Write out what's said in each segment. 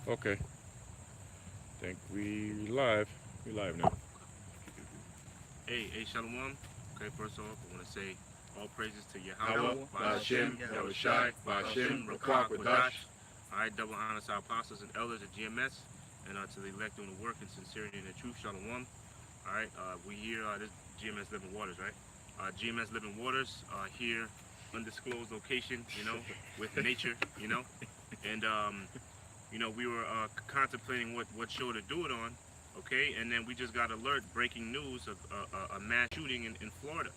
Okay. Think we live. We live now. Hey, Shalom. Okay, first off, I want to say all praises to Hawa, Yahweh, Ba'ashem, Yahushai, Ba'ashem, Rakak, Wadash. All right, double honor to our apostles and elders at GMS, and to the elect doing the work in sincerity and the truth. Shalom. All right, we here, this GMS Living Waters, right? GMS Living Waters here, undisclosed location, with nature, and we were contemplating what show to do it on, okay, and then we just got alert, breaking news of a mass shooting in Florida,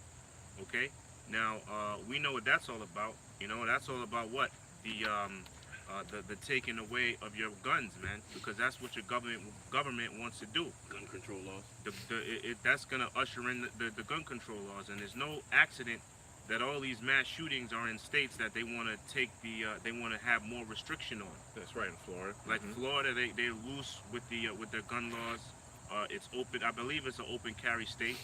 okay. Now we know what that's all about. That's all about what the taking away of your guns, man, because that's what your government wants to do. Gun control laws. That's gonna usher in the gun control laws, and there's no accident that all these mass shootings are in states that they want to take they want to have more restriction on. That's right, in Florida. Like Florida, they're loose with their gun laws. It's open. I believe it's an open carry state.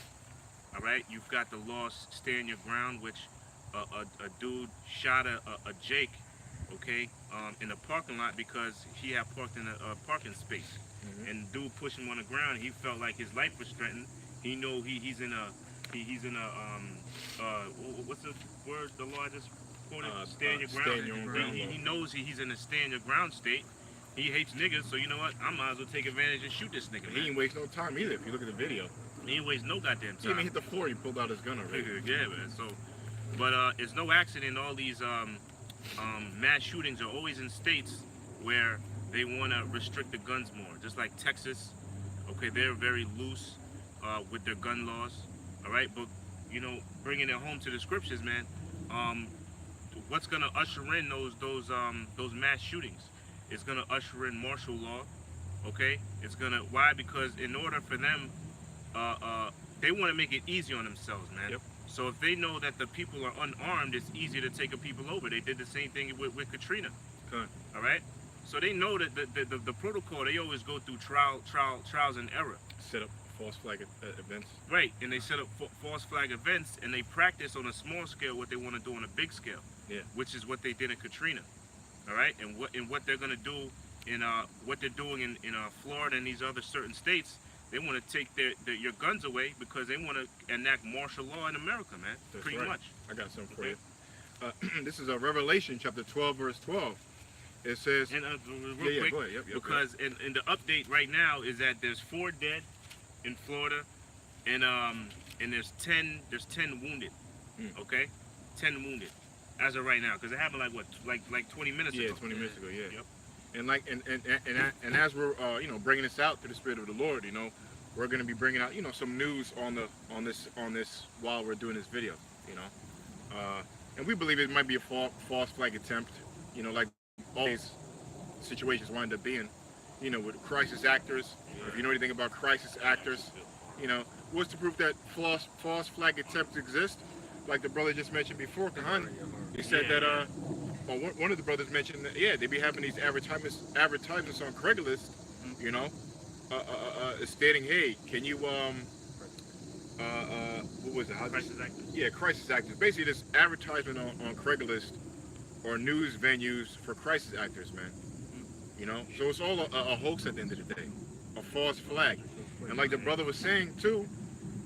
All right, you've got the law stand your ground, which a dude shot a Jake, okay, in a parking lot because he had parked in a parking space, and the dude pushed him on the ground. He felt like his life was threatened. He know he's in a what's the word the law just quoted? Stand your ground. Stand your ground. He knows he's in a stand your ground state. He hates niggas, so you know what? I might as well take advantage and shoot this nigga. He ain't waste no time either. If you look at the video, he ain't waste no goddamn time. He even hit the floor. He pulled out his gun already. Yeah, man. So, but it's no accident. All these mass shootings are always in states where they want to restrict the guns more. Just like Texas, okay, they're very loose with their gun laws. All right, but bringing it home to the scriptures, man. What's gonna usher in those mass shootings? It's gonna usher in martial law. Okay, it's gonna why? Because in order for them, they want to make it easy on themselves, man. Yep. So if they know that the people are unarmed, it's easier to take a people over. They did the same thing with Katrina. Okay. All right. So they know that the protocol. They always go through trials and error. Set up false flag events. Right, and they set up false flag events, and they practice on a small scale what they want to do on a big scale. Yeah. Which is what they did in Katrina. All right, and what they're gonna do in what they're doing in Florida and these other certain states. They want to take your guns away because they want to enact martial law in America, man. That's Pretty right. much. I got something for you. This is Revelation chapter 12, verse 12. It says, And real quick, go ahead. Yep, because in the update right now is that there's 4 dead in Florida, and there's 10 wounded. Okay, 10 wounded as of right now, because it happened like 20 minutes ago. Yeah, 20 minutes ago. Yeah. Yep. And as we're bringing this out to the Spirit of the Lord, we're going to be bringing out some news on this while we're doing this video, and we believe it might be a false flag attempt, like all these situations wind up being, with crisis actors. If you know anything about crisis actors, what's the proof that false flag attempts exist? Like the brother just mentioned before, Kahan, he said that one of the brothers mentioned that they be having these advertisements on Craigslist, stating, hey, can you what was it? Crisis actors. Yeah, crisis actors. Basically, this advertisement on Craigslist or news venues for crisis actors, man. So it's all a hoax at the end of the day, a false flag. And like the brother was saying too,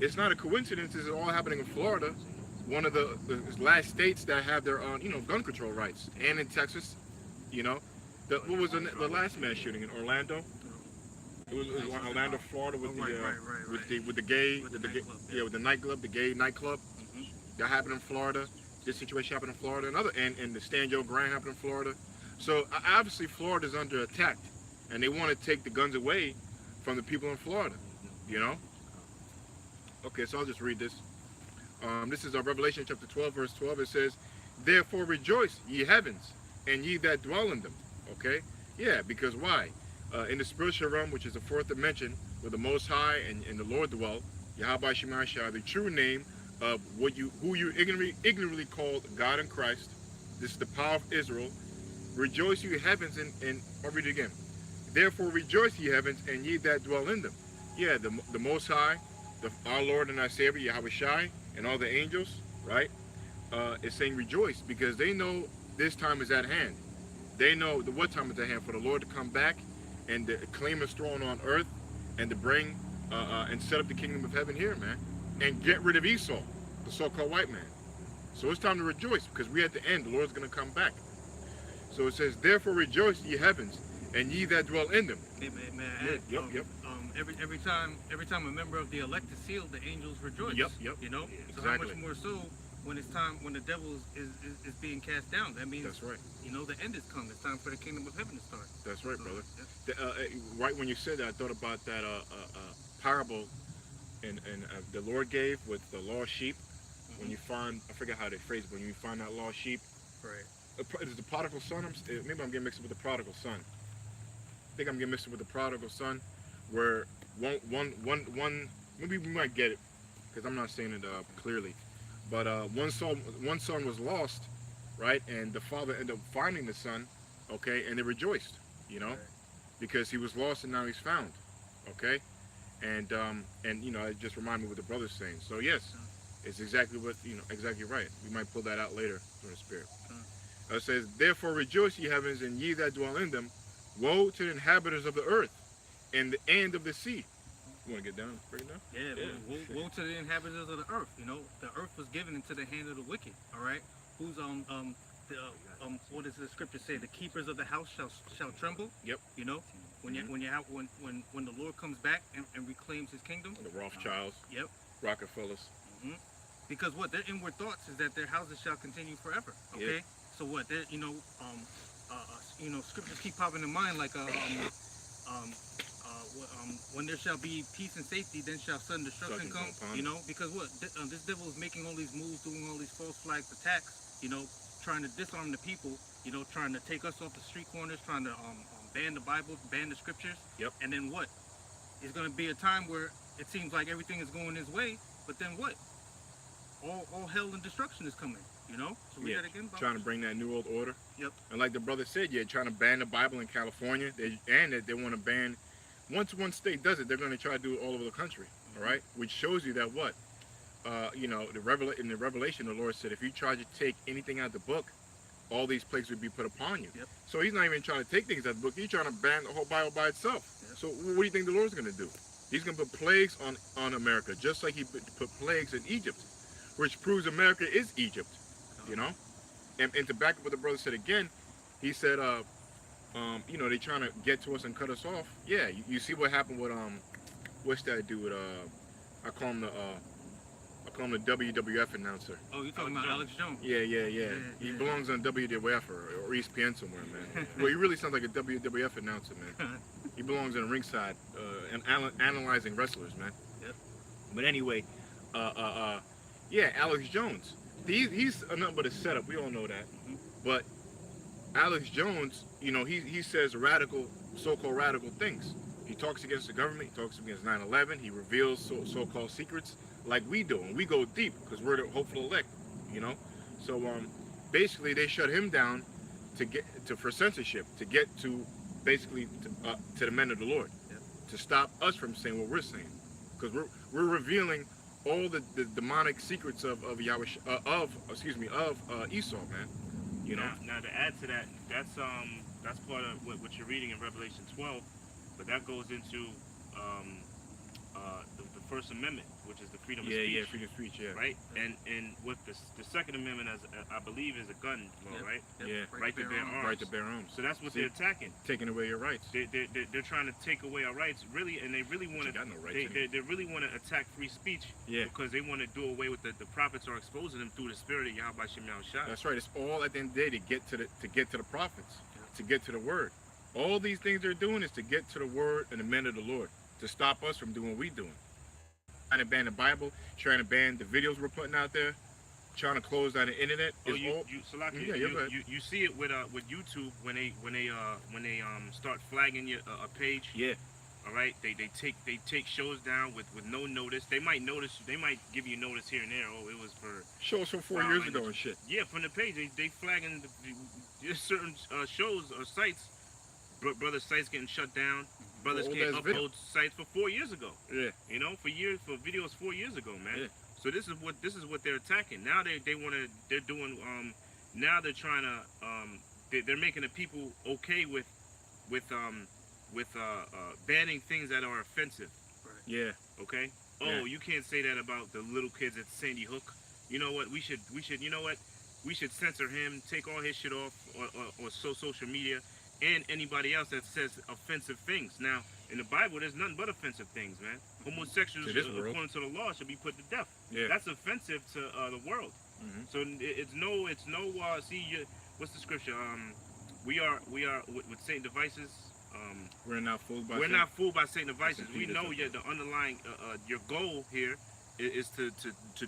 it's not a coincidence. This is all happening in Florida, one of the last states that have their own, gun control rights, and in Texas, what was the last mass shooting in Orlando? It was Orlando, Florida, with the nightclub, the gay nightclub. That happened in Florida. This situation happened in Florida, and the Stand Your Ground happened in Florida. So obviously Florida's under attack, and they want to take the guns away from the people in Florida. Okay, so I'll just read this. This is Revelation chapter 12, verse 12. It says, "Therefore rejoice, ye heavens, and ye that dwell in them." Okay? Yeah, because why? In the spiritual realm, which is the fourth dimension, where the Most High and the Lord dwell, Yahweh Shemashah, the true name of who you ignorantly called God in Christ. This is the power of Israel. Rejoice, ye heavens, and I'll read it again. Therefore rejoice, ye heavens, and ye that dwell in them. Yeah, the Most High, our Lord and our Savior, Yahweh Shai, and all the angels, right, is saying rejoice, because they know this time is at hand. They know what time is at hand for the Lord to come back and to claim his throne on earth, and to bring and set up the kingdom of heaven here, man, and get rid of Esau, the so-called white man. So it's time to rejoice, because we at the end, the Lord's going to come back. So it says, therefore rejoice, ye heavens, and ye that dwell in them. May I add, Yep. every time a member of the elect is sealed, the angels rejoice. Yep. You know, Yeah, so how exactly. much more so when it's time, when the devil is being cast down? That means, That's right. you know, the end is come. It's time for the kingdom of heaven to start. That's right, So, brother. yeah. Right when you said that, I thought about that parable and the Lord gave with the lost sheep. When you find, I forget how they phrase it, but when you find that lost sheep, Right. is the prodigal son? Maybe I'm getting mixed up with the prodigal son. I think I'm getting mixed up with the prodigal son, where one maybe we might get it, because I'm not saying it clearly, but one son was lost, right, and the father ended up finding the son, okay, and they rejoiced, you know, Right. because he was lost and now he's found, okay, and you know, it just reminded me what the brother's saying. So yes, it's exactly what, you know, exactly right. We might pull that out later from the Spirit. It says, therefore rejoice, ye heavens, and ye that dwell in them. Woe to the inhabitants of the earth and the end of the sea. You want to get down, bring it down? Yeah, Yeah. woe to the inhabitants of the earth. You know, the earth was given into the hand of the wicked. All right, who's what does the scripture say? The keepers of the house shall tremble. Yep. You know, when the Lord comes back and reclaims His kingdom. The Rothschilds, Yep. Rockefellers. Because what their inward thoughts is that their houses shall continue forever. Okay. Yeah. So what? They're, scriptures keep popping in mind like when there shall be peace and safety, then shall sudden destruction come. You know, because what? This devil is making all these moves, doing all these false flag attacks. You know, trying to disarm the people. You know, trying to take us off the street corners, trying to ban the Bible, ban the scriptures. Yep. And then what? It's going to be a time where it seems like everything is going his way, but then what? All hell and destruction is coming. You know. So read that again. Bob? Trying to bring that new world order. Yep. And like the brother said, trying to ban the Bible in California. They want to ban. Once one state does it, they're going to try to do it all over the country. All right, which shows you that what, you know, in the Revelation, the Lord said, if you try to take anything out of the book, all these plagues would be put upon you. Yep. So He's not even trying to take things out of the book. He's trying to ban the whole Bible by itself. Yep. So what do you think the Lord's going to do? He's going to put plagues on America, just like He put plagues in Egypt, which proves America is Egypt. You know, and to back up what the brother said again, he said, you know, they trying to get to us and cut us off. Yeah, you see what happened with what's that dude? I call him the WWF announcer. Oh, you're talking about Alex Jones? Yeah. He belongs on WWF or ESPN somewhere, man. Well, he really sounds like a WWF announcer, man. He belongs in ringside and analyzing wrestlers, man. Yep. But anyway, yeah, Alex Jones. He's nothing but a setup. We all know that. But Alex Jones, you know, he says radical, so-called radical things. He talks against the government. He talks against 9/11. He reveals so-called secrets like we do, and we go deep because we're the hopeful elect. You know, so basically they shut him down for censorship, to get to basically to the men of the Lord, to stop us from saying what we're saying, because we're revealing all the demonic secrets of Esau, man. You know. Now to add to that, that's part of what you're reading in Revelation 12, but that goes into the First Amendment, which is the freedom of speech. Freedom of speech, yeah. Right, and with the Second Amendment, as I believe, is a gun law, right? Yeah. Right to bear arms. Right to bear arms. So that's what they're attacking. Taking away your rights. They're trying to take away our rights, really, and they really want to. Got no rights They really want to attack free speech. Yeah. Because they want to do away with the prophets are exposing them through the spirit of Yahweh Shem Shai. That's right. It's all at the end of the day to get to the prophets, to get to the word. All these things they're doing is to get to the word and the men of the Lord, to stop us from doing what we're doing. Trying to ban the Bible, trying to ban the videos we're putting out there, trying to close down the internet. Oh, you see it with YouTube when they start flagging your a page. Yeah. All right, they take shows down with no notice. They might give you notice here and there. Oh, it was for shows from 4 years ago and shit. Yeah, from the page they flagging certain shows or sites. Brother sites getting shut down. Brothers can't upload sites for 4 years ago. Yeah. You know, for videos 4 years ago, man. Yeah. So this is what they're attacking. Now they're doing now they're trying to they're making the people okay with banning things that are offensive. Yeah. Okay. Yeah. Oh, you can't say that about the little kids at Sandy Hook. You know what? We should. You know what? We should censor him, take all his shit off, or social media, and anybody else that says offensive things. Now, in the Bible, there's nothing but offensive things, man. Homosexuals, To this world. according to the law, should be put to death. Yeah. That's offensive to the world. Mhm. So it's no. What's the scripture? We are with Satan devices. We're not fooled by. We're Satan. not fooled by Satan devices. That's We Peter know something. the underlying your goal here is to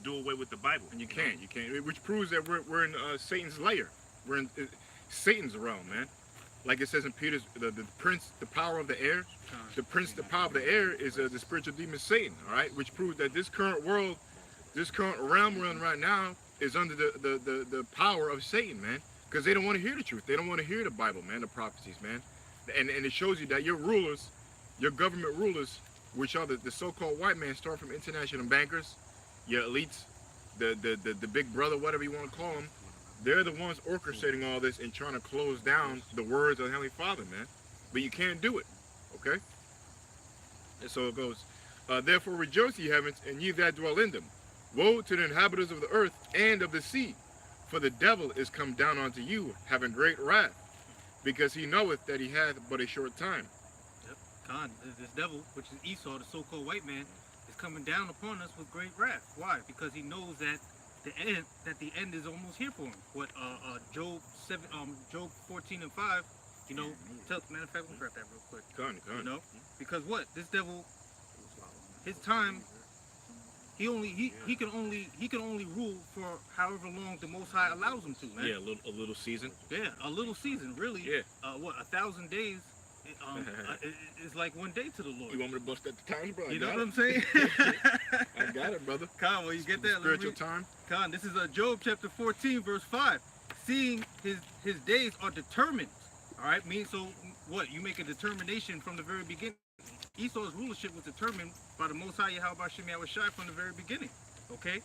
do away with the Bible. And you can't. Which proves that we're in Satan's lair. We're in Satan's realm, man. Like it says in Peter's, the prince, the power of the air. The prince, the power of the air is the spiritual demon Satan. All right, which proves that this current world, this current realm we're in right now, is under the power of Satan, man. Because they don't want to hear the truth. They don't want to hear the Bible, man. The prophecies, man. And it shows you that your rulers, your government rulers, which are the so-called white man, start from international bankers, your elites, the big brother, whatever you want to call them. They're the ones orchestrating all this and trying to close down the words of the Heavenly Father, man. But you can't do it, okay? And so it goes, therefore rejoice, ye heavens, and ye that dwell in them. Woe to the inhabitants of the earth and of the sea, for the devil is come down unto you, having great wrath, because he knoweth that he hath but a short time. God, this devil, which is Esau, the so-called white man, is coming down upon us with great wrath. Why? Because he knows that the end is almost here for him. What Job 14:5, you know. Matter of fact, we'll grab that real quick. Go on. You know, because what this devil, his time, he can only rule for however long the Most High allows him to, man. Yeah, a little season. Yeah, a little season, really. Yeah. 1,000 days is like one day to the Lord. You want me to bust at the times, bro? You know what I'm saying? I got it, brother. Con, well, you get that? Spiritual time. Con, this is Job chapter 14, verse 5. Seeing his days are determined. All right, so what? You make a determination from the very beginning. Esau's rulership was determined by the Most High Yahweh Shem Shai from the very beginning. Okay?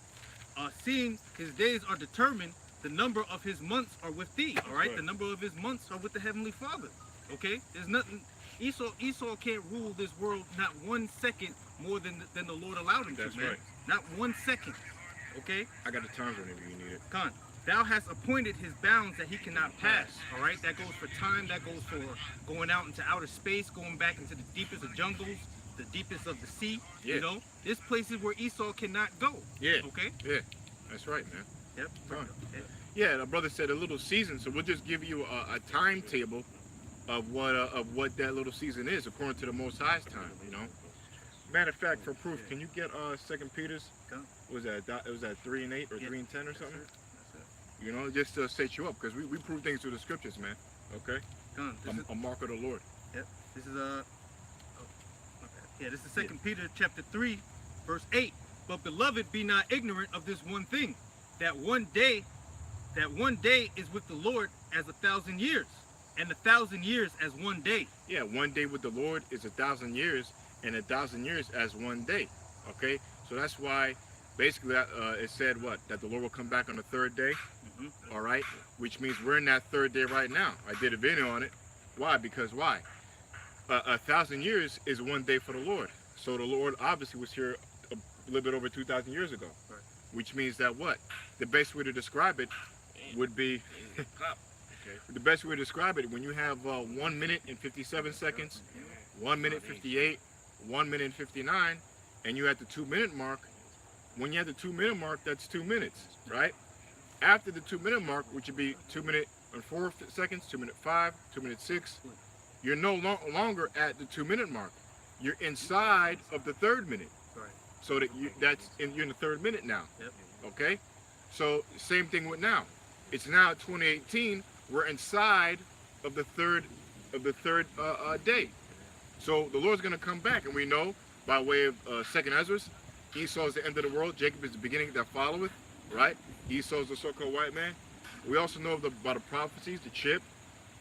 Seeing his days are determined, the number of his months are with thee. All right? The number of his months are with the Heavenly Father. Okay? There's nothing. Esau can't rule this world not 1 second more than the Lord allowed him That's to, man. right. Not 1 second. Okay? I got the times whenever you need it. Con, thou hast appointed his bounds that he cannot pass. All right? That goes for time. That goes for going out into outer space, going back into the deepest of jungles, the deepest of the sea. Yeah. You know? There's places where Esau cannot go. Yeah. Okay? Yeah. That's right, man. Yep. Con. Yeah. Yeah, the brother said a little season, so we'll just give you a timetable of what that little season is according to the Most High's time. You know. Matter of fact, for proof, can you get 2 Peter's? Go. What was that? It was that 3:8 or Yeah. 3:10 or That's something? it. That's it. You know, just to set you up, because we prove things through the scriptures, man. Okay. Con, this is, A mark of the Lord. this is this is 2 Peter chapter 3, verse 8. But beloved, be not ignorant of this one thing, that one day is with the Lord as 1,000 years, and 1,000 years as one day. Yeah, 1 day with the Lord is 1,000 years, and 1,000 years as 1 day. Okay, so that's why basically it said that the Lord will come back on the third day. Mm-hmm. All right, which means we're in that third day right now. I did a video on it. Why? Because why? 1,000 years is 1 day for the Lord. So the Lord obviously was here a little bit over 2,000 years ago. Right. Which means that what? The best way to describe it would be Okay. the best way to describe it when you have 1 minute and 57 seconds, 1 minute 58, 1 minute and 59, and you're at the 2 minute mark. When you're at the 2 minute mark, that's 2 minutes, right? After the 2 minute mark, which would be 2 minute and 4 seconds, 2 minute 5, 2 minute 6, you're no longer at the 2 minute mark. You're inside of the third minute. Right. So that you're in the third minute now. Yep. Okay? So same thing with now. It's now 2018. We're inside of the third day. So the Lord's gonna come back, and we know by way of Second Ezra, Esau is the end of the world. Jacob is the beginning that followeth. Right? Esau is the so-called white man. We also know about the prophecies, the chip,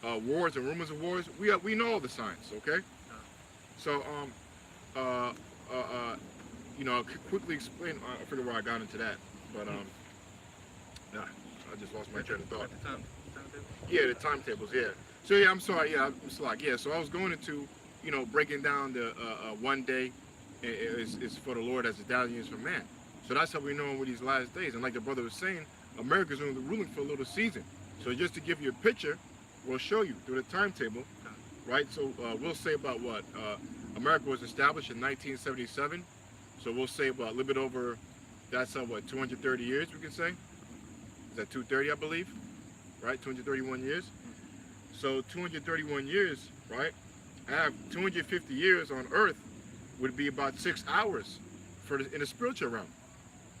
wars and rumors of wars. We know all the signs. Okay? So quickly explain. I forget where I got into that, but I just lost my train of thought. Timetable? Yeah, the timetables. Yeah. So yeah, I'm sorry. Yeah, I'm slack. Yeah. So I was going into, breaking down the one day is for the Lord as the thousand years for man. So that's how we know with these last days. And like the brother was saying, America's only ruling for a little season. So just to give you a picture, we'll show you through the timetable, right? So we'll say about what America was established in 1977. So we'll say about a little bit over, that's 230 years we can say. Is that 230, I believe? Right, 231 years. So 231 years, right? I have 250 years on Earth would be about 6 hours in the spiritual realm.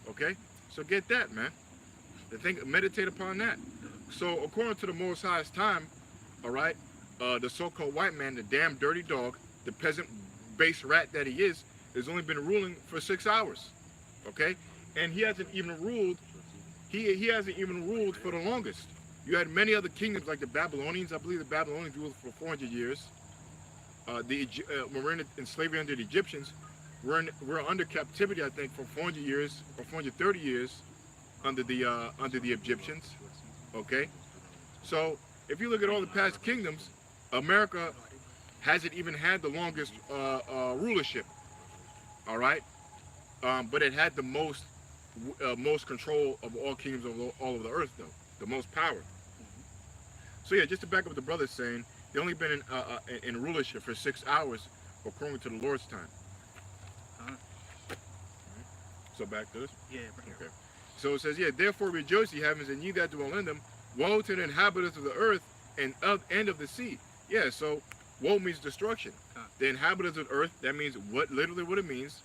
Okay, so get that, man. Meditate upon that. So according to the Most High's time, all right, the so-called white man, the damn dirty dog, the peasant base rat that he is, has only been ruling for 6 hours. Okay, and he hasn't even ruled. He hasn't even ruled for the longest. You had many other kingdoms like the Babylonians. I believe the Babylonians ruled for 400 years. We're in slavery under the Egyptians. We're under captivity, I think, for 400 years or 430 years under the Egyptians. Okay, so if you look at all the past kingdoms, America hasn't even had the longest rulership. All right, but it had the most control of all kingdoms of all of the earth, though, the most power. So yeah, just to back up what the brother's saying, they only been in rulership for 6 hours according to the Lord's time. So back to this. Yeah, right here. Okay. So it says, yeah, therefore rejoice, ye heavens, and ye that dwell in them. Woe to the inhabitants of the earth and of the sea. Yeah, so woe means destruction. The inhabitants of the earth, that means literally what it means.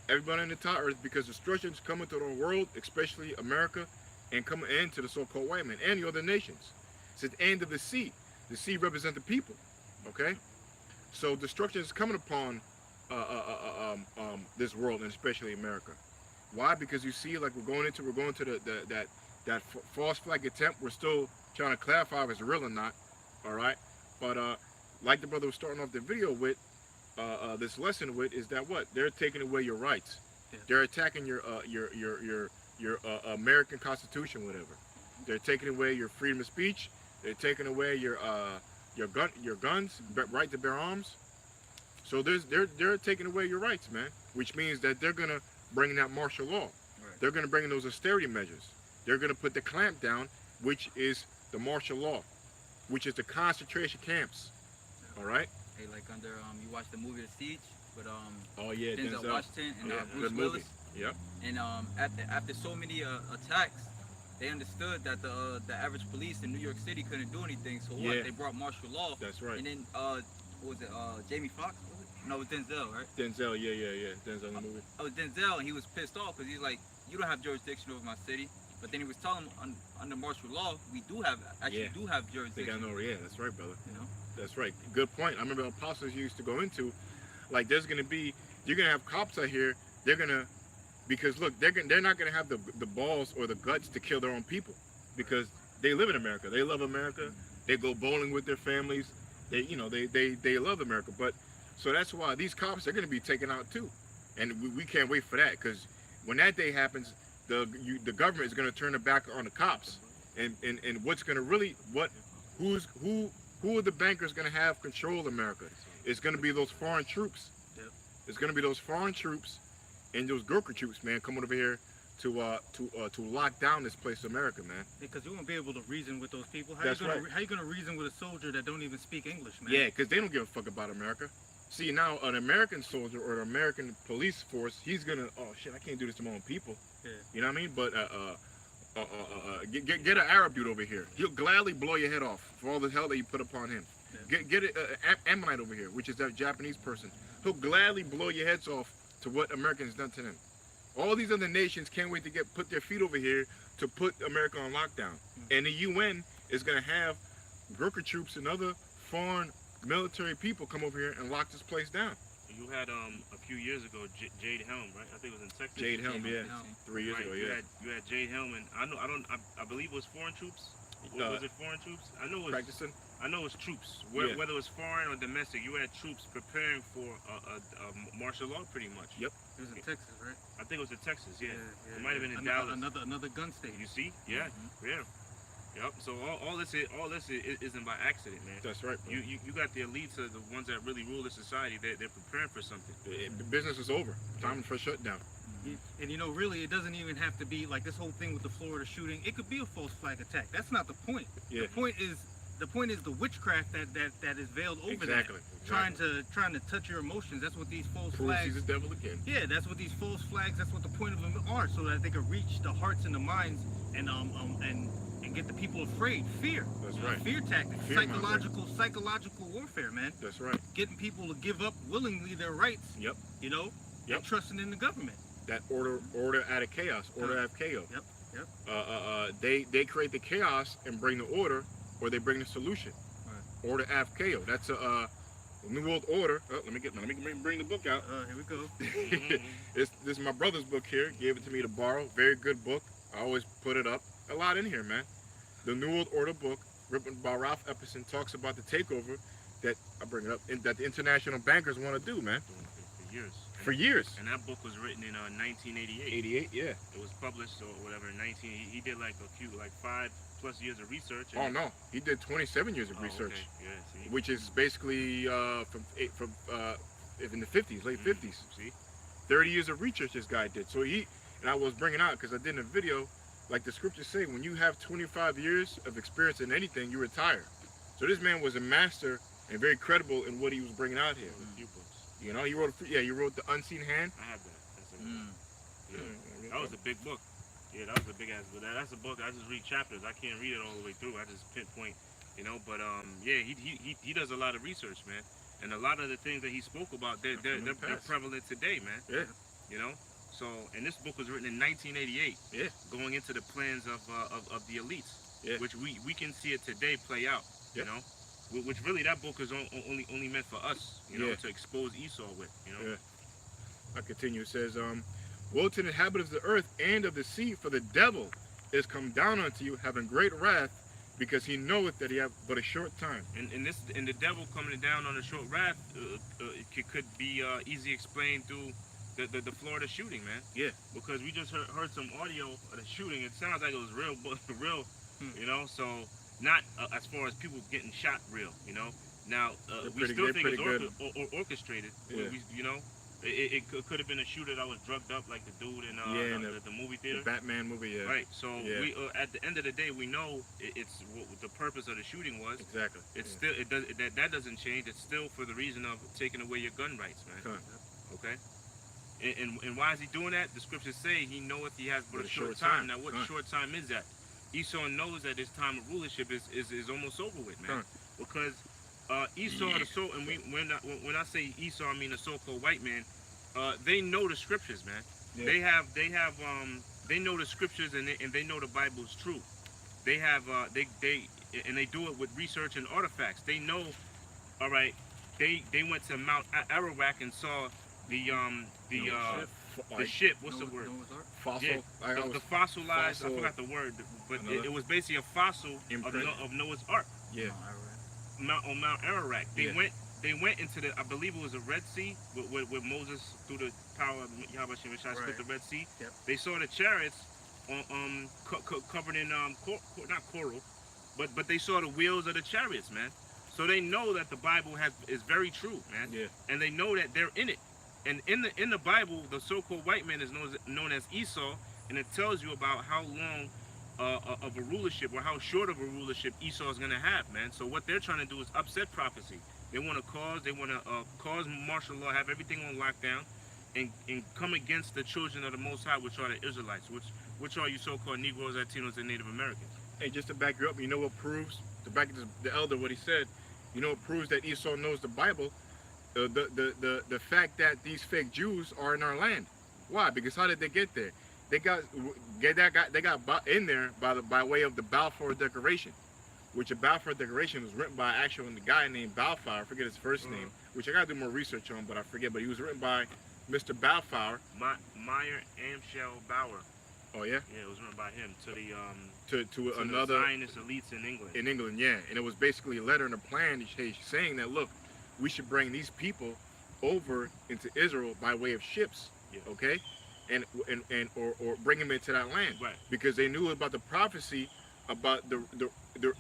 Everybody on the entire earth, because destruction is coming to the world, especially America, and coming into the so-called white man and the other nations. It says end of the sea. The sea represents the people. Okay? So destruction is coming upon this world, and especially America. Why? Because you see, like we're going to that false flag attempt. We're still trying to clarify if it's real or not. All right, but like the brother was starting off the video with, this lesson with, is that what they're taking away your rights. Yeah. They're attacking your American Constitution, whatever. They're taking away your freedom of speech. They're taking away your guns, right to bear arms. So they're taking away your rights, man. Which means that they're gonna bring that martial law. Right. They're gonna bring in those austerity measures. They're gonna put the clamp down, which is the martial law, which is the concentration camps. All right. Hey, like under you watched the movie The Siege with oh yeah, Denzel Washington and Bruce good Willis. Yep. And after so many attacks, they understood that the average police in New York City couldn't do anything. So what? They brought martial law. That's right. And then what was it? Jamie Foxx? Was it? No, it was Denzel, right? Denzel, yeah. Denzel in the movie. Oh, it was Denzel, and he was pissed off because he's like, you don't have jurisdiction over my city. But then he was telling them under martial law, we do have jurisdiction. They got no, yeah, that's right, brother. You know. That's right. Good point. I remember apostles used to go into, like, you're gonna have cops out here. Because look, they're not gonna have the balls or the guts to kill their own people, because they live in America. They love America. They go bowling with their families. They love America. But so that's why these cops are gonna be taken out too, and we can't wait for that, because when that day happens, the government is gonna turn their back on the cops, and what's gonna really who are the bankers going to have control of America? It's going to be those foreign troops. Yep. It's going to be those foreign troops and those Gurkha troops, man, coming over here to lock down this place, America, man. Because you won't be able to reason with those people. How That's you right. How you gonna reason with a soldier that don't even speak English, man? Yeah, because they don't give a fuck about America. See, now an American soldier or an American police force, he's gonna, oh shit, I can't do this to my own people. Yeah. You know what I mean? But get an Arab dude over here. He'll gladly blow your head off for all the hell that you put upon him. Yeah. Get an Ammonite over here, which is that Japanese person. He'll gladly blow your heads off to what Americans done to them. All these other nations can't wait to put their feet over here to put America on lockdown. And the UN is going to have Gurkha troops and other foreign military people come over here and lock this place down. You had a few years ago Jade Helm, right? I think it was in Texas. Jade Helm, yeah, 3 years right. ago, yeah. You had Jade Helm, and I believe it was foreign troops. Was it foreign troops? I know it was Practicing. I know it was troops. Yeah. Whether it was foreign or domestic, you had troops preparing for a martial law, pretty much. Yep. It was in Texas, right? I think it was in Texas. Yeah. Yeah, it might have been in Dallas. Another gun state. You see? Yeah. Yeah. Yep. So all this isn't by accident, man. That's right, bro. You got the elites are the ones that really rule the society. They're preparing for something. The business is over. Time for shutdown. And you know, really, it doesn't even have to be like this whole thing with the Florida shooting. It could be a false flag attack. That's not the point. Yeah. The point is the witchcraft that is veiled over Exactly. that. Trying to touch your emotions. That's what these false Proves flags. he's the devil again. Yeah, that's what these false flags. That's what the point of them are, so that they can reach the hearts and the minds and get the people afraid. Fear. That's right. Fear tactics. Fear Psychological warfare, man. That's right. Getting people to give up willingly their rights. Yep. You know. Yep. And trusting in the government. That order out of chaos. Order out of chaos. Yep. They create the chaos and bring the order, or they bring the solution. Right. Order out of chaos. That's a New World Order. Oh, let me bring the book out. Here we go. This is my brother's book here. Gave it to me to borrow. Very good book. I always put it up. A lot in here, man. The New World Order book, written by Ralph Epperson, talks about the takeover that I bring it up that the international bankers want to do, man. For years. For years. And that book was written in 1988. 88, yeah. It was published or whatever in 19. He did like 5+ years of research. Oh no, he did 27 years of research, Okay. Yeah, see? which is basically in the 50s, late 50s. See? 30 years of research this guy did. So and I was bringing out because I did in a video, like the scriptures say, when you have 25 years of experience in anything, you retire. So this man was a master and very credible in what he was bringing out here. A few books. You know, he wrote The Unseen Hand. I have that. Yeah. Yeah. That was a big book. Yeah, that was a big ass book. That's a book. I just read chapters. I can't read it all the way through. I just pinpoint, you know. But yeah, he does a lot of research, man. And a lot of the things that he spoke about, they're prevalent today, man. Yeah. You know. So, and this book was written in 1988. Yeah. Going into the plans of the elites, Yeah. which we can see it today play out. Yeah. You know. Which really that book is only meant for us, you know, Yeah. to expose Esau with, you know. Yeah. I continue. It says, woe to the inhabitants of the earth and of the sea, for the devil is come down unto you, having great wrath, because he knoweth that he have but a short time. And the devil coming down on a short wrath could be easy explained through the Florida shooting, man. Yeah. Because we just heard some audio of the shooting. It sounds like it was real, you know. So not as far as people getting shot, real, you know. Now we still think it's orchestrated. Yeah. You know. It could have been a shooter that was drugged up, like the dude in the movie theater. The Batman movie, yeah. Right. So Yeah. we at the end of the day, we know it's what the purpose of the shooting was. Exactly. It's still that doesn't change. It's still for the reason of taking away your gun rights, man. Con. Okay. And why is he doing that? The scriptures say he knoweth he has but a short time. Now, what short time is that? Esau knows that his time of rulership is almost over with, man. Because Esau, and when I say Esau, I mean the so-called white man. They know the scriptures, man. Yeah. They know the scriptures and they know the Bible is true. They have they do it with research and artifacts. They know, all right. They went to Mount Ararat and saw the ship. What's the word? Fossil. Yeah, the fossilized. I forgot the word, but it was basically a fossil of Noah's Ark. Yeah. On Mount Ararat. They went into I believe it was the Red Sea, with Moses through the power of Yahweh Shemashai split the Red Sea. Yep. They saw the chariots covered in not coral, but they saw the wheels of the chariots, man. So they know that the Bible is very true, man. Yeah. And they know that they're in it. And in the Bible, the so-called white man is known as Esau, and it tells you about how long of a rulership or how short of a rulership Esau is going to have, man. So what they're trying to do is upset prophecy. They want to cause martial law, have everything on lockdown, and come against the children of the Most High, which are the Israelites, which are you so-called Negroes, Latinos, and Native Americans. Hey, just to back you up, you know what proves, to back the elder what he said, you know what proves that Esau knows the Bible? The fact that these fake Jews are in our land. Why? Because how did they get there? They got in there by way of the Balfour Declaration, which the Balfour Declaration was written by a guy named Balfour. I forget his first name, which I gotta do more research on, but I forget. But he was written by Mr. Balfour. Meyer Amschel Bauer. Oh yeah. Yeah, it was written by him to another the Zionist elites in England. In England, yeah, and it was basically a letter and a plan saying that look, we should bring these people over into Israel by way of ships, okay, or bring them into that land, right? Because they knew about the prophecy about the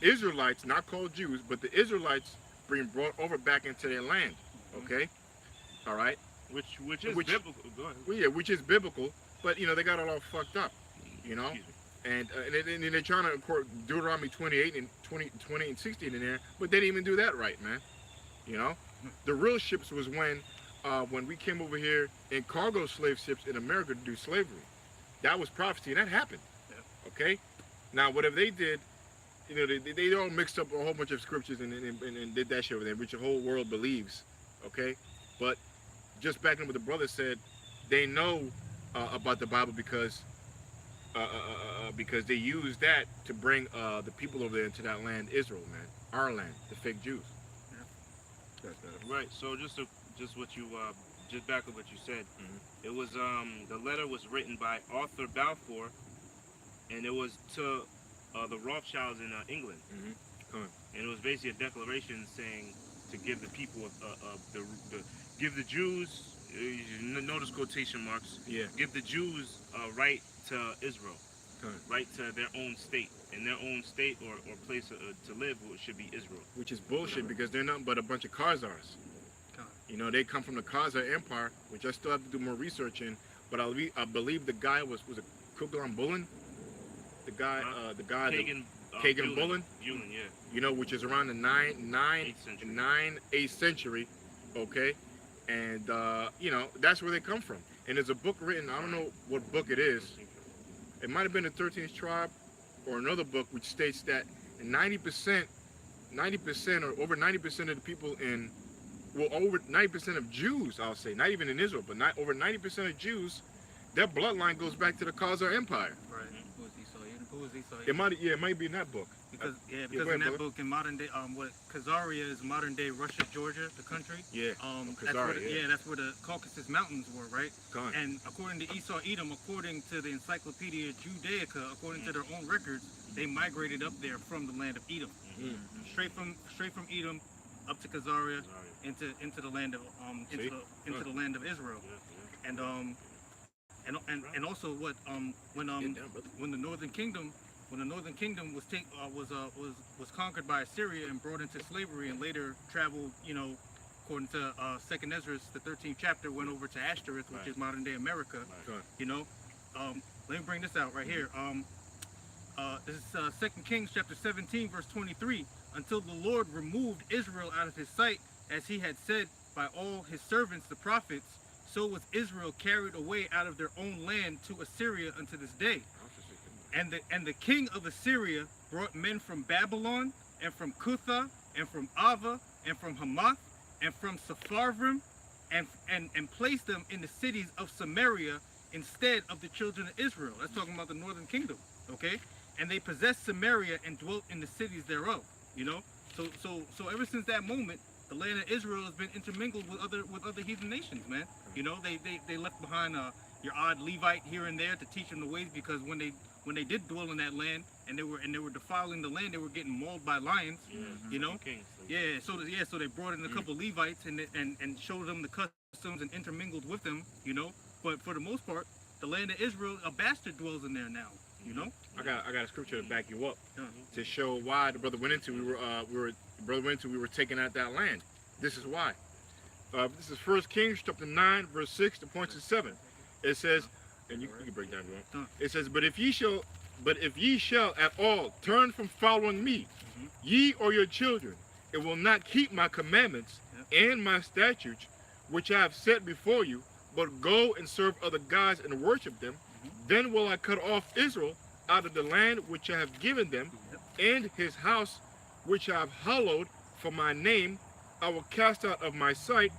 Israelites, not called Jews, but the Israelites being brought over back into their land. Okay, all right. Which is Which- biblical. Go ahead. Well, yeah, which is biblical, but you know they got it all fucked up. You know, Excuse me. and they're trying to quote Deuteronomy 28 and 20 and 16 in there, but they didn't even do that right, man. You know, the real ships was when we came over here in cargo slave ships in America to do slavery. That was prophecy, and that happened. Yeah. Okay, now whatever they did, you know, they all mixed up a whole bunch of scriptures and did that shit over there, which the whole world believes. Okay, but just backing up what the brother said, they know about the Bible because they used that to bring the people over there into that land, Israel, man, our land, the fake Jews. Right. So just what you just back up what you said. Mhm. It was the letter was written by Arthur Balfour, and it was to the Rothschilds in England, Mhm. and it was basically a declaration saying to give the people give the Jews. Notice quotation marks. Yeah. Give the Jews a right to Israel, Correct. right to their own state, and their own state or place to live should be Israel. Which is bullshit because they're nothing but a bunch of Khazars. You know, they come from the Khazar Empire, which I still have to do more research in. But I believe the guy was it Kukulkan Bulin? The guy, Kagan Kagan Bulin? Bulin, yeah. You know, which is around the 8th century, okay? And, you know, that's where they come from. And there's a book written, I don't know what book it is. It might have been the 13th tribe or another book which states that 90% or over 90% of the people over 90% of Jews, I'll say, not even in Israel, but not over 90% of Jews, their bloodline goes back to the Khazar Empire. Right. Who is Esau? Who is Esau? It might be in that book. Because go ahead, in that brother. book in modern day, what Khazaria is modern day Russia, Georgia, the country. Yeah. That's where Khazaria, that's where the Caucasus Mountains were, right? Gone. And according to Esau Edom, according to the Encyclopedia Judaica, according to their own records, they migrated up there from the land of Edom, straight from Edom up to Khazaria into the land of See? the land of Israel, and also when the Northern Kingdom was conquered by Assyria and brought into slavery and later traveled, you know, according to Second Ezra, the 13th chapter, went over to Ashtoreth, which is modern day America. Right. You know, let me bring this out right here. This is 2 Kings chapter 17 verse 23. Until the Lord removed Israel out of his sight, as he had said by all his servants the prophets, so was Israel carried away out of their own land to Assyria unto this day. And the king of Assyria brought men from Babylon, and from Cutha, and from Ava, and from Hamath, and from Sepharvaim, and placed them in the cities of Samaria instead of the children of Israel. That's talking about the northern kingdom, okay? And they possessed Samaria and dwelt in the cities thereof. You know, so ever since that moment, the land of Israel has been intermingled with other heathen nations, man. You know, they left behind your odd Levite here and there to teach them the ways, because when they did dwell in that land and they were defiling the land, they were getting mauled by lions. You know, so they brought in a couple Levites and showed them the customs and intermingled with them. You know, but for the most part, the land of Israel, a bastard dwells in there now. You know, I got a scripture to back you up Yeah. to show why the brother went into we were taking out that land. This is why. This is 1 Kings chapter 9 verse 6 to point to 7. It says, and you can break down if you want. It says, but if ye shall at all turn from following me, ye or your children, it will not keep my commandments and my statutes which I have set before you, but go and serve other gods and worship them. Then will I cut off Israel out of the land which I have given them, and his house which I have hallowed for my name I will cast out of my sight,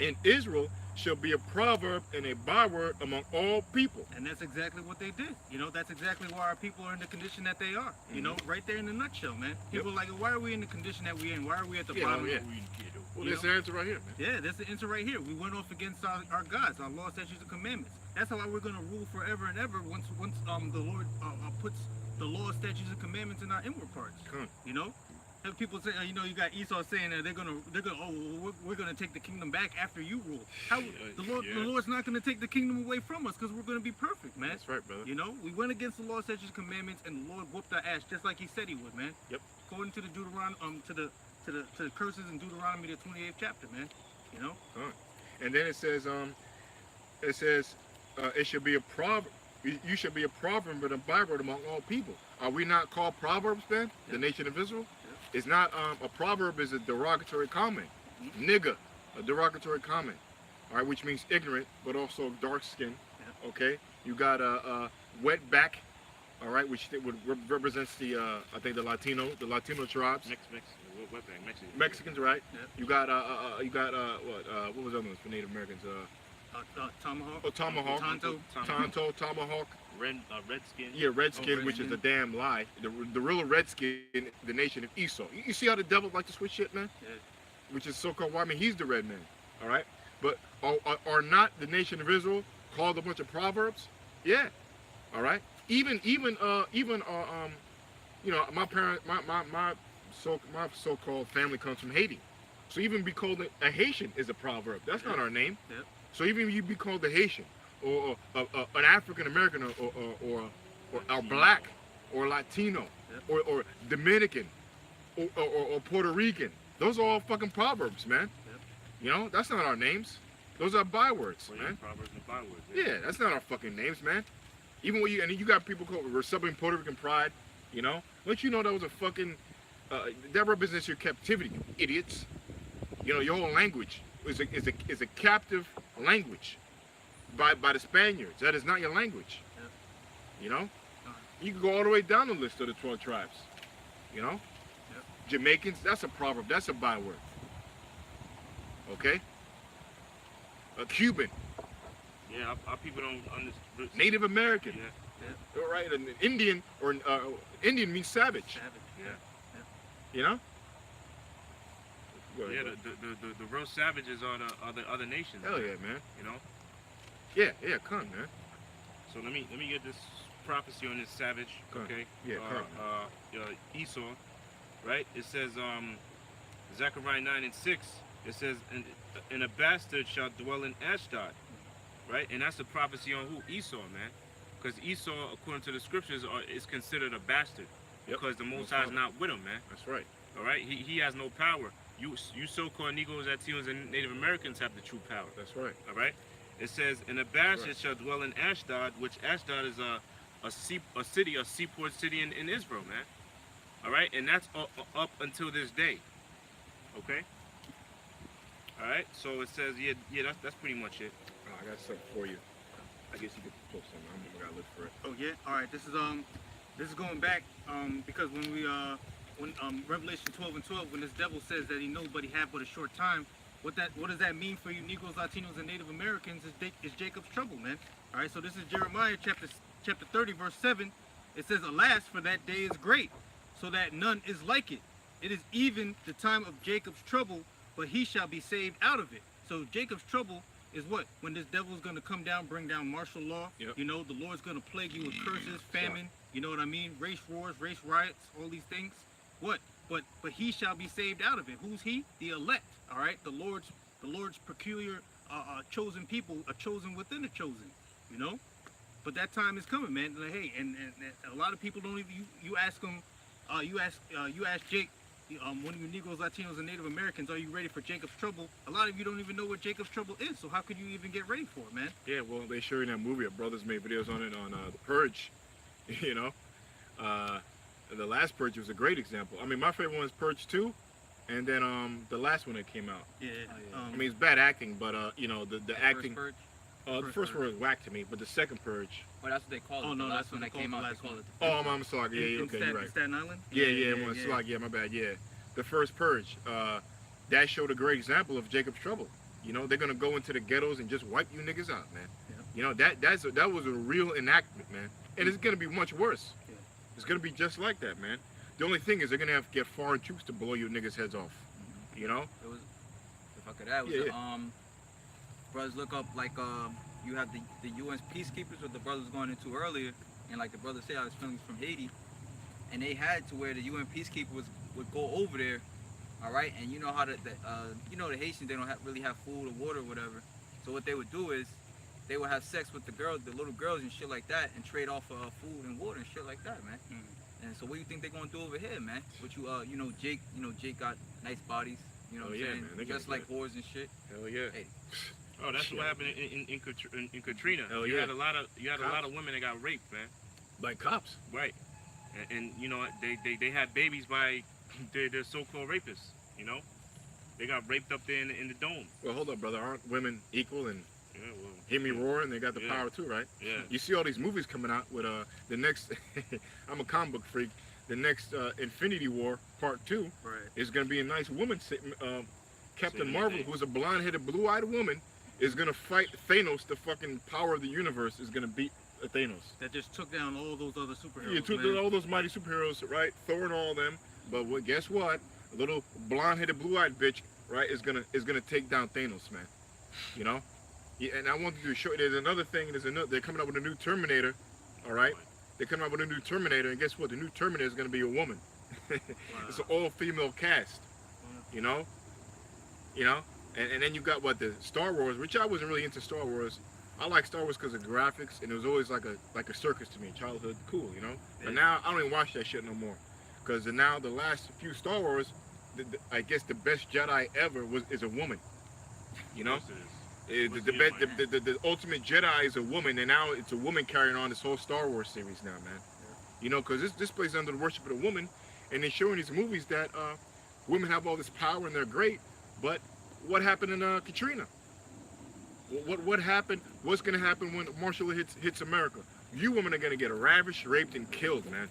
and Israel shall be a proverb and a byword among all people. And that's exactly what they did. You know, that's exactly why our people are in the condition that they are. You know, right there in a nutshell, man. People are like, why are we in the condition that we're in? Why are we at the bottom? Well, there's the answer right here, man. Yeah, that's the answer right here. We went off against our gods, our law, statutes, and commandments. That's how we're going to rule forever and ever once the Lord puts the law, statutes, and commandments in our inward parts. You know, have people say, you know, you got Esau saying that we're gonna take the kingdom back after you rule. How the Lord's not gonna take the kingdom away from us because we're gonna be perfect, man. That's right, brother. You know, we went against the law, statutes, commandments, and the Lord whooped our ass just like He said He would, man. Yep. According to the Deuteronomy, to the curses in Deuteronomy, the 28th chapter, man. You know. And then it says, it should be a proverb. You should be a proverb and a byword among all people. Are we not called proverbs then? Yeah. The nation of Israel. Yeah. It's not a proverb is a derogatory comment. Nigga, a derogatory comment. All right, which means ignorant, but also dark skin. Yeah. Okay. You got a wet back. All right, which represents the I think the Latino tribes. Mexicans, right? Yeah. You got what was the other ones for Native Americans? Tomahawk. Oh, tomahawk. Tonto, tomahawk. Redskin. Yeah, redskin, which is a damn lie. The real redskin, the nation of Esau. You see how the devil like to switch shit, man? Yeah. Which is so-called, well, I mean, he's the red man, all right? But are not the nation of Israel called a bunch of proverbs? Yeah, all right? Even you know, my so-called family comes from Haiti. So even be called a Haitian is a proverb. That's not our name. Yeah. So even you be called a Haitian or an African American or black or Latino or Dominican or Puerto Rican, those are all fucking proverbs, man. You know, that's not our names. Those are bywords, man. Proverbs and bywords. Yeah, that's not our fucking names, man. Even when you got people called Southern Puerto Rican pride, you know. Don't you know that was a fucking that represents your captivity, you idiots. You know, your whole language is a captive language by the Spaniards. That is not your language. Yeah. You know? You can go all the way down the list of the 12 tribes. You know? Yeah. Jamaicans, that's a proverb. That's a byword. Okay? A Cuban. Yeah, our people don't understand. Native American. Yeah. All right, an Indian or Indian means savage. Yeah. You know? Go ahead, Yeah, bro. the real savages are the other nations. Hell yeah, man. You know. Yeah, come, man. So let me get this prophecy on this savage. Go ahead. Okay. Yeah, come. Esau, right? It says Zechariah 9:6. It says, and a bastard shall dwell in Ashdod, right? And that's a prophecy on who? Esau, man. Because Esau, according to the scriptures, is considered a bastard. Yep. Because the Most High is not with him, man. That's right. All right, he has no power. You so-called Negroes, Latinos, and Native Americans have the true power. That's right. All right. It says, and a bastard Right. shall dwell in Ashdod, which Ashdod is a seaport city in Israel, man. All right, and that's up until this day. Okay. All right. So it says, yeah, that's pretty much it. I got something for you. I guess you could post something. I'm gonna look for it. Oh yeah. All right. This is going back because when Revelation 12:12, when this devil says that he knows but he had but a short time, what does that mean for you Negroes, Latinos, and Native Americans is Jacob's trouble, man. All right. So this is Jeremiah chapter 30 verse 7. It says, "Alas, for that day is great, so that none is like it. It is even the time of Jacob's trouble, but he shall be saved out of it." So Jacob's trouble is what? When this devil is going to come down, bring down martial law. Yep. You know, the Lord's going to plague you with curses, famine. You know what I mean? Race wars, race riots, all these things. What? But he shall be saved out of it. Who's he? The elect. All right, the Lord's peculiar, chosen people, a chosen within a chosen. You know. But that time is coming, man. Like, hey, and a lot of people don't even. You ask them. You ask Jake. One of you Negroes, Latinos, and Native Americans, are you ready for Jacob's trouble? A lot of you don't even know what Jacob's trouble is, so how could you even get ready for it, man? Yeah, well, they show you in that movie. Our brothers made videos on it on The Purge. You know, the last Purge was a great example. I mean, my favorite one is Purge 2, and then the last one that came out. Yeah. I mean, it's bad acting, but you know, the acting. First The first one was whack to me, but the second Purge. Oh, that's what they call it. Oh, no, the that's last one what that they came call out. the They last call one. it. Oh, I'm sorry. Yeah, okay, you're right. Staten Island? Yeah, yeah. My bad. Yeah, the first Purge. That showed a great example of Jacob's trouble. You know, they're gonna go into the ghettos and just wipe you niggas out, man. Yeah. You know that was a real enactment, man. And it's gonna be much worse. Yeah. It's gonna be just like that, man. The only thing is they're gonna have to get foreign troops to blow your niggas' heads off. You know? It was, if I could add, brothers look up like you have the U.S. peacekeepers, what the brothers going into earlier, and like the brother said, I was feeling from Haiti. and they had to where the UN peacekeepers would go over there, all right, and you know how the Haitians, they don't really have food or water or whatever. So what they would do is they would have sex with the little girls and shit like that, and trade off food and water and shit like that, man. And so what do you think they're gonna do over here, man? But Jake got nice bodies, you know what I'm saying? Man, Just like whores and shit. Hell yeah. Hey. Oh, that's what happened in Katrina. Hell You yeah. had a lot of women that got raped, man. By cops. Right. And you know they had babies by their so-called rapists. You know, they got raped up there in the dome. Well, hold up, brother. Aren't women equal and Yeah, well, hear me roar and they got the Yeah. power too, right? yeah. You see all these movies coming out with the next. I'm a comic book freak. The next Infinity War Part 2 Right. is going to be a nice woman. Captain Same Marvel, thing. who's a blonde-headed, blue-eyed woman, is going to fight Thanos. The fucking power of the universe is going to beat Thanos. That just took down all those other superheroes. You took man. all those mighty superheroes, right? Thor and all of them. But guess what? A little blonde-headed, blue-eyed bitch, right, is gonna take down Thanos, man. You know. Yeah, and I wanted to show you. There's another thing. They're coming up with a new Terminator. All right. They're coming up with a new Terminator, and guess what? The new Terminator is gonna be a woman. It's an all-female cast. You know. And then you got the Star Wars, which I wasn't really into Star Wars. I like Star Wars because of graphics, and it was always like a circus to me in childhood. Cool, you know. But now I don't even watch that shit no more, because now the last few Star Wars, I guess the best Jedi ever is a woman. You know, the ultimate Jedi is a woman, and now it's a woman carrying on this whole Star Wars series now, man. You know, because this plays under the worship of the woman, and they're showing these movies that women have all this power and they're great, but what happened in Katrina? What happened? What's gonna happen when martial law hits America? You women are gonna get ravished, raped, and killed, man.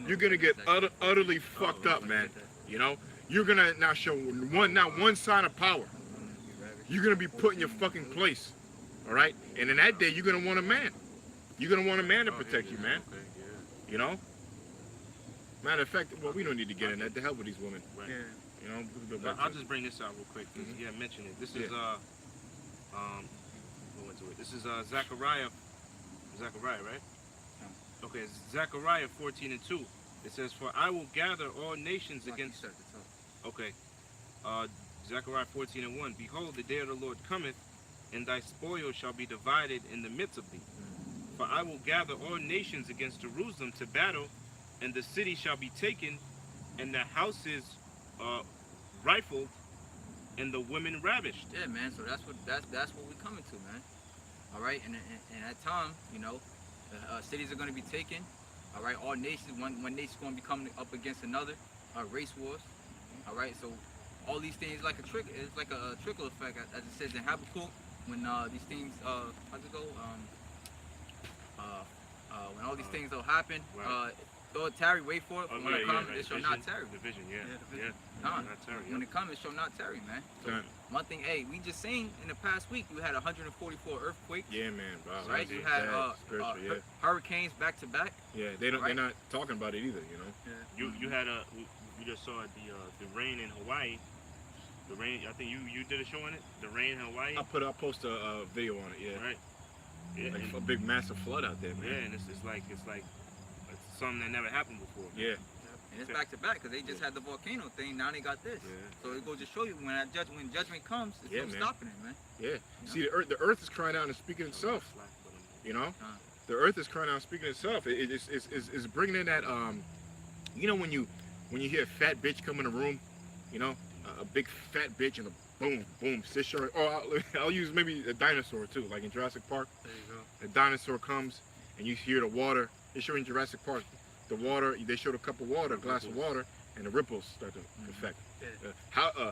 You're gonna get utterly fucked up, man. You know, you're gonna now show one sign of power. You're gonna be put in your fucking place, all right? And in that day, you're gonna want a man. You're gonna want a man to protect you, man. Okay, yeah. You know. Matter of fact, well, we don't need to get in that. The hell with these women. Right. Yeah. You know. We'll go back I'll to just bring this out real quick. 'Cause, yeah, mention it. This is go into it. This is Zechariah, right? Okay, Zechariah 14:2. It says, "For I will gather all nations against." Okay, Zechariah 14:1. Behold, the day of the Lord cometh, and thy spoil shall be divided in the midst of thee. For I will gather all nations against Jerusalem to battle, and the city shall be taken, and the houses rifled, and the women ravished. Yeah, man. So that's what we're coming to, man. All right, and at time, you know, cities are going to be taken. All right, all nations, one nation's going to be coming up against another. Race wars. All right, so all these things it's like a trickle effect, as it says in Habakkuk. When these things, how's it go? When all these things will happen, Right. though it tarry, wait for it. Oh, When it comes, it shall not tarry. The vision, yeah. the vision. Nah, Not tarry, when yeah. it comes, it shall not tarry, man. So Done. one thing, hey, we just seen in the past week, you had 144 earthquakes. Yeah, man. Wow, Right, that's you had bad, spiritual, yeah. hurricanes back to back. Yeah, they're right. not talking about it either, you know. You had we just saw the rain in Hawaii. The rain. I think you did a show on it. The rain in Hawaii. I'll post a video on it. Yeah, Right. Yeah, like and, a big massive flood out there, yeah, man. and it's like something that never happened before. Yeah, And it's back to back because they just had the volcano thing. Now they got this. Yeah. So it goes to show you when judgment comes, it's Yeah, no man. stopping it, man. yeah. See, the earth is crying out and speaking itself. You know, the earth is crying out and speaking itself. It's bringing in that you know when you hear a fat bitch come in a room, you know, a big fat bitch and a boom boom sisher. Or I'll use maybe a dinosaur too, like in Jurassic Park. There you go. A dinosaur comes and you hear the water. They show in Jurassic Park the water. They showed a cup of water, a glass of water, and the ripples start to affect. Yeah.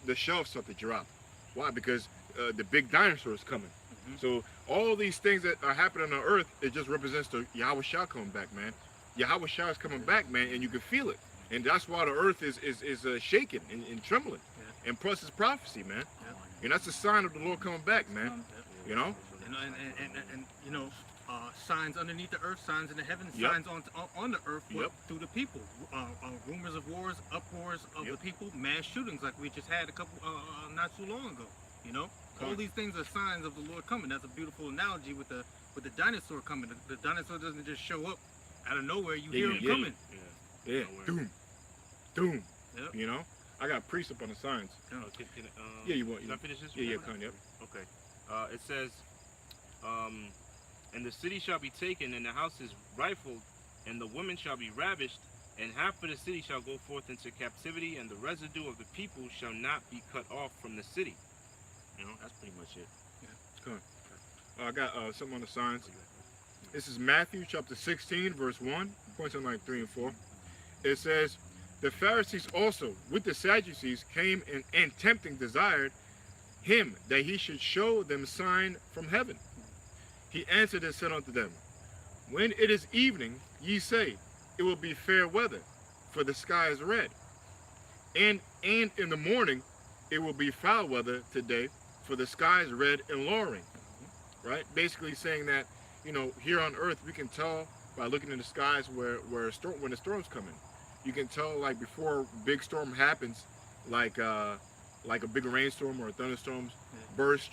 The shelves start to drop. Why? Because the big dinosaur is coming. Mhm. So all these things that are happening on Earth, it just represents the Yahweh Shah coming back, man. Yahweh Shah is coming back, man, and you can feel it. And that's why the Earth is shaking and trembling. Yeah. And plus, it's prophecy, man. Yeah. And that's a sign of the Lord coming back, man. You know. And you know, signs underneath the earth, signs in the heavens, Yep. signs on the earth Yep. through the people. Rumors of wars, uproars of the Yep. people, mass shootings like we just had a couple not too long ago. You know, all Right. these things are signs of the Lord coming. That's a beautiful analogy with the dinosaur coming. The dinosaur doesn't just show up Out of nowhere, you Yeah, hear yeah, them yeah. coming. Yeah, Nowhere. doom. Yep. You know, I got priests up on the signs. Yeah, you want? Can I finish this? Yeah, one? Yep. Okay. It says, and the city shall be taken, and the houses rifled, and the women shall be ravished, and half of the city shall go forth into captivity, and the residue of the people shall not be cut off from the city. You know, that's pretty much it. I got something on the signs. This is Matthew chapter 16, verse 1, points on like 3 and 4. It says, the Pharisees also, with the Sadducees, came and tempting desired him that he should show them sign from heaven. He answered and said unto them, when it is evening, ye say, it will be fair weather, for the sky is red. And in the morning, it will be foul weather today, for the sky is red and lowering. Right? Basically saying that, you know, here on earth, we can tell by looking in the skies when the storm's coming. You can tell, like, before a big storm happens, like a big rainstorm or a thunderstorm, burst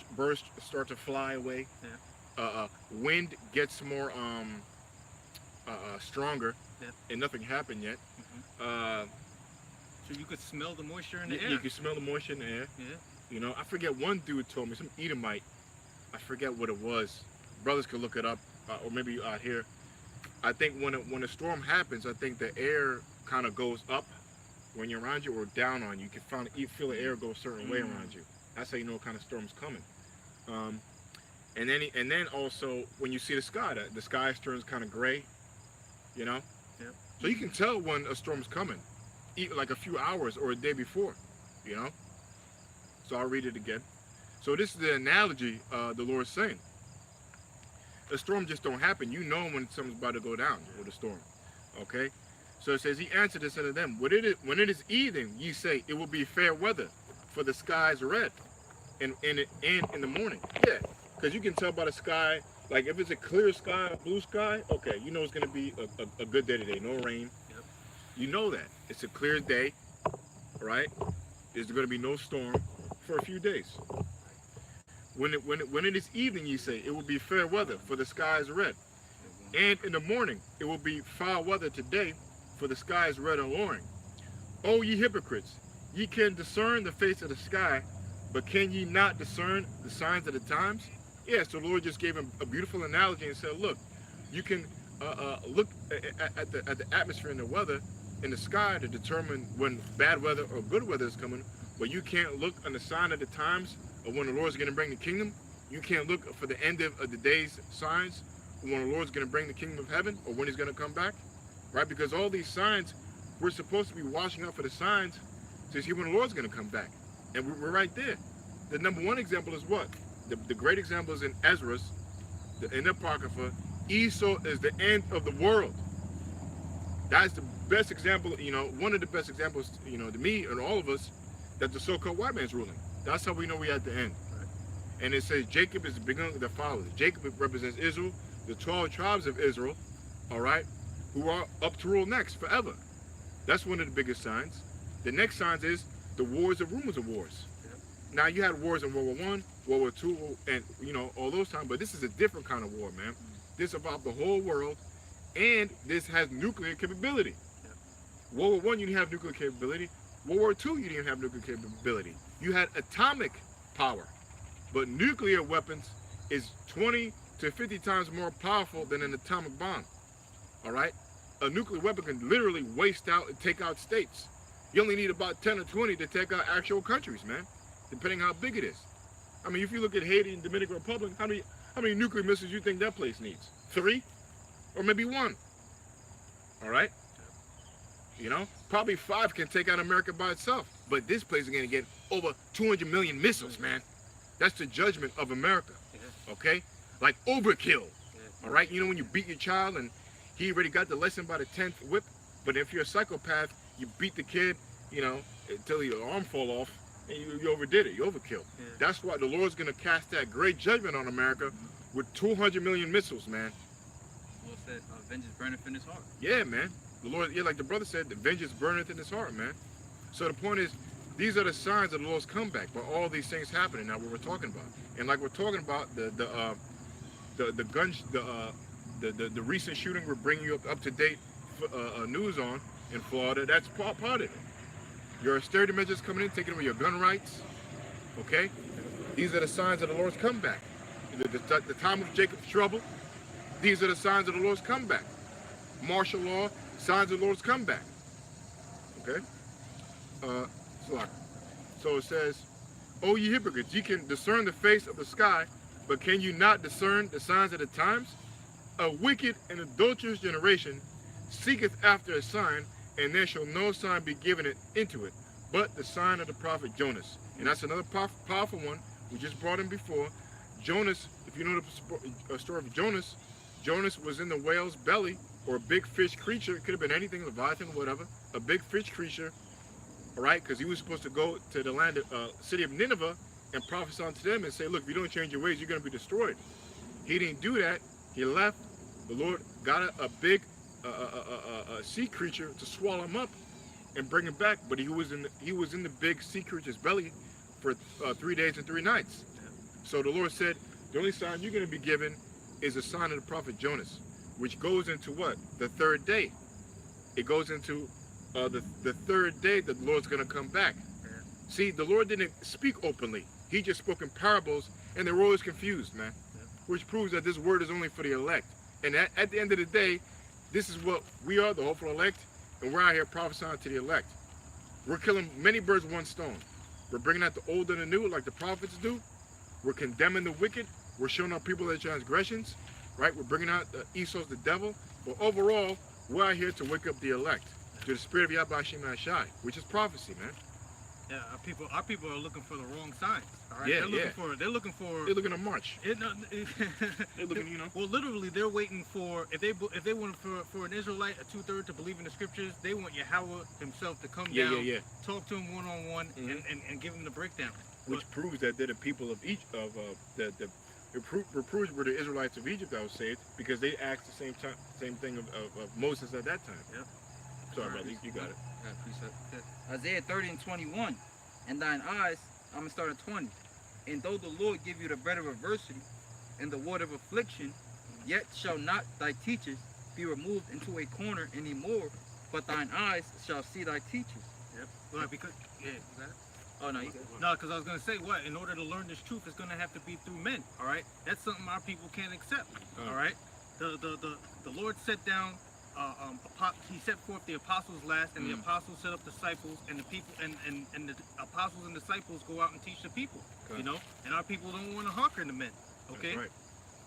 start to fly away. Wind gets more stronger, and nothing happened yet. So you could smell the moisture in the air. You can smell the moisture in the air. Yeah. You know, I forget, one dude told me, some Edomite, I forget what it was. Brothers could look it up, or maybe out here. I think when a storm happens, I think the air kind of goes up when you're around you, or down on you. You can feel the air go a certain way around you. That's how you know what kind of storm's coming. And then also when you see the sky turns kind of gray. You know. Yep. So you can tell when a storm's coming, like a few hours or a day before. You know. So I'll read it again. So this is the analogy the Lord's saying. A storm just don't happen. You know when something's about to go down with a storm. Okay? So it says, he answered and said to them, when it is evening, ye say, it will be fair weather, for the sky is red. And in the morning. Yeah. Because you can tell by the sky, like if it's a clear sky, blue sky, okay, you know it's going to be a good day today. No rain. Yep. You know that. It's a clear day. Right? There's going to be no storm for a few days. When it is evening, ye say, it will be fair weather, for the sky is red. And in the morning, it will be foul weather today, for the sky is red and lowering. O ye hypocrites, ye can discern the face of the sky, but can ye not discern the signs of the times? Yeah, so the Lord just gave him a beautiful analogy and said, look, you can look at the atmosphere and the weather in the sky to determine when bad weather or good weather is coming, but you can't look on the sign of the times of when the Lord's going to bring the kingdom. You can't look for the end of the day's signs, or when the Lord's going to bring the kingdom of heaven, or when he's going to come back, right? Because all these signs, we're supposed to be watching out for the signs to see when the Lord's going to come back. And we're right there. The number one example is what? The great example is in Ezra's, in the Apocrypha. Esau is the end of the world. That's the best example, you know, one of the best examples, you know, to me and all of us, that the so-called white man's ruling. That's how we know we're at the end. Right? And it says Jacob is the beginning of the fathers. Jacob represents Israel, the 12 tribes of Israel, all right, who are up to rule next forever. That's one of the biggest signs. The next signs is the wars and rumors of wars. Yep. Now, you had wars in World War I, World War II, and, you know, all those times, but this is a different kind of war, man. This is about the whole world, and this has nuclear capability. Yep. World War I, you didn't have nuclear capability. World War II, you didn't have nuclear capability. You had atomic power, but nuclear weapons is 20 to 50 times more powerful than an atomic bomb. All right? A nuclear weapon can literally waste out and take out states. You only need about 10 or 20 to take out actual countries, man, depending how big it is. I mean, if you look at Haiti and Dominican Republic, how many nuclear missiles do you think that place needs? 3? Or maybe 1? All right? You know, probably 5 can take out America by itself. But this place is going to get over 200 million missiles, man. That's the judgment of America. Okay? Like overkill. All right? You know when you beat your child and he already got the lesson by the 10th whip? But if you're a psychopath, you beat the kid, you know, until your arm fall off, and you overdid it. You overkill. Yeah. That's why the Lord's going to cast that great judgment on America with 200 million missiles, man. The Lord said, vengeance burneth in his heart. Yeah, man. The Lord, yeah, like the brother said, the vengeance burneth in his heart, man. So the point is, these are the signs of the Lord's comeback, but all these things happening now, what we're talking about. And like we're talking about, the the recent shooting we're bringing you up to date news on in Florida, that's part of it. Your austerity measures coming in, taking away your gun rights. Okay? These are the signs of the Lord's comeback. The time of Jacob's trouble, these are the signs of the Lord's comeback. Martial law, signs of the Lord's comeback. Okay? So it says, O ye hypocrites, ye can discern the face of the sky, but can you not discern the signs of the times? A wicked and adulterous generation seeketh after a sign, and there shall no sign be given it into it, but the sign of the prophet Jonas. And that's another powerful one. We just brought him before. Jonas, if you know the story of Jonas, Jonas was in the whale's belly, or a big fish creature. It could have been anything, Leviathan, whatever. A big fish creature, all right? Because he was supposed to go to the land, city of Nineveh, and prophesy to them and say, look, if you don't change your ways, you're going to be destroyed. He didn't do that. He left. The Lord got a big sea creature to swallow him up and bring him back. But he was in the big sea creature's belly for 3 days and 3 nights. So the Lord said, the only sign you're going to be given is a sign of the prophet Jonas, which goes into what? The third day. It goes into the third day that the Lord's going to come back. Yeah. See, the Lord didn't speak openly. He just spoke in parables, and they were always confused, man. Yeah. Which proves that this word is only for the elect. And at the end of the day, this is what we are, the hopeful elect, and we're out here prophesying to the elect. We're killing many birds with one stone. We're bringing out the old and the new like the prophets do. We're condemning the wicked. We're showing our people their transgressions, right? We're bringing out Esau's the devil. But overall, we're out here to wake up the elect to the spirit of Yahweh Hashem Ashai, which is prophecy, man. Yeah, our people are looking for the wrong signs. All right, Yeah, they're looking for. They're looking to march. They're looking, you know. Well, literally, they're waiting for if they want for an Israelite, a 2/3 to believe in the scriptures. They want Yahweh himself to come down, talk to him one-on-one, and give him the breakdown. Which proves that they're the people of Egypt. It proves we're the Israelites of Egypt that was saved because they asked the same thing of Moses at that time. Yep. Sorry, brother, you got it. Isaiah 30:21. And thine eyes, I'm going to start at 20. And though the Lord give you the bread of adversity and the water of affliction, yet shall not thy teachers be removed into a corner any more, but thine eyes shall see thy teachers. Yep. Well, because you got it? Oh, no, you good. No, because I was gonna say what? In order to learn this truth, it's gonna have to be through men. All right, that's something our people can't accept. All right, the Lord set down. He set forth the apostles last, and the apostles set up disciples, and the people and the apostles and disciples go out and teach the people. Okay. You know, and our people don't want to hearken to men. Okay, That's right.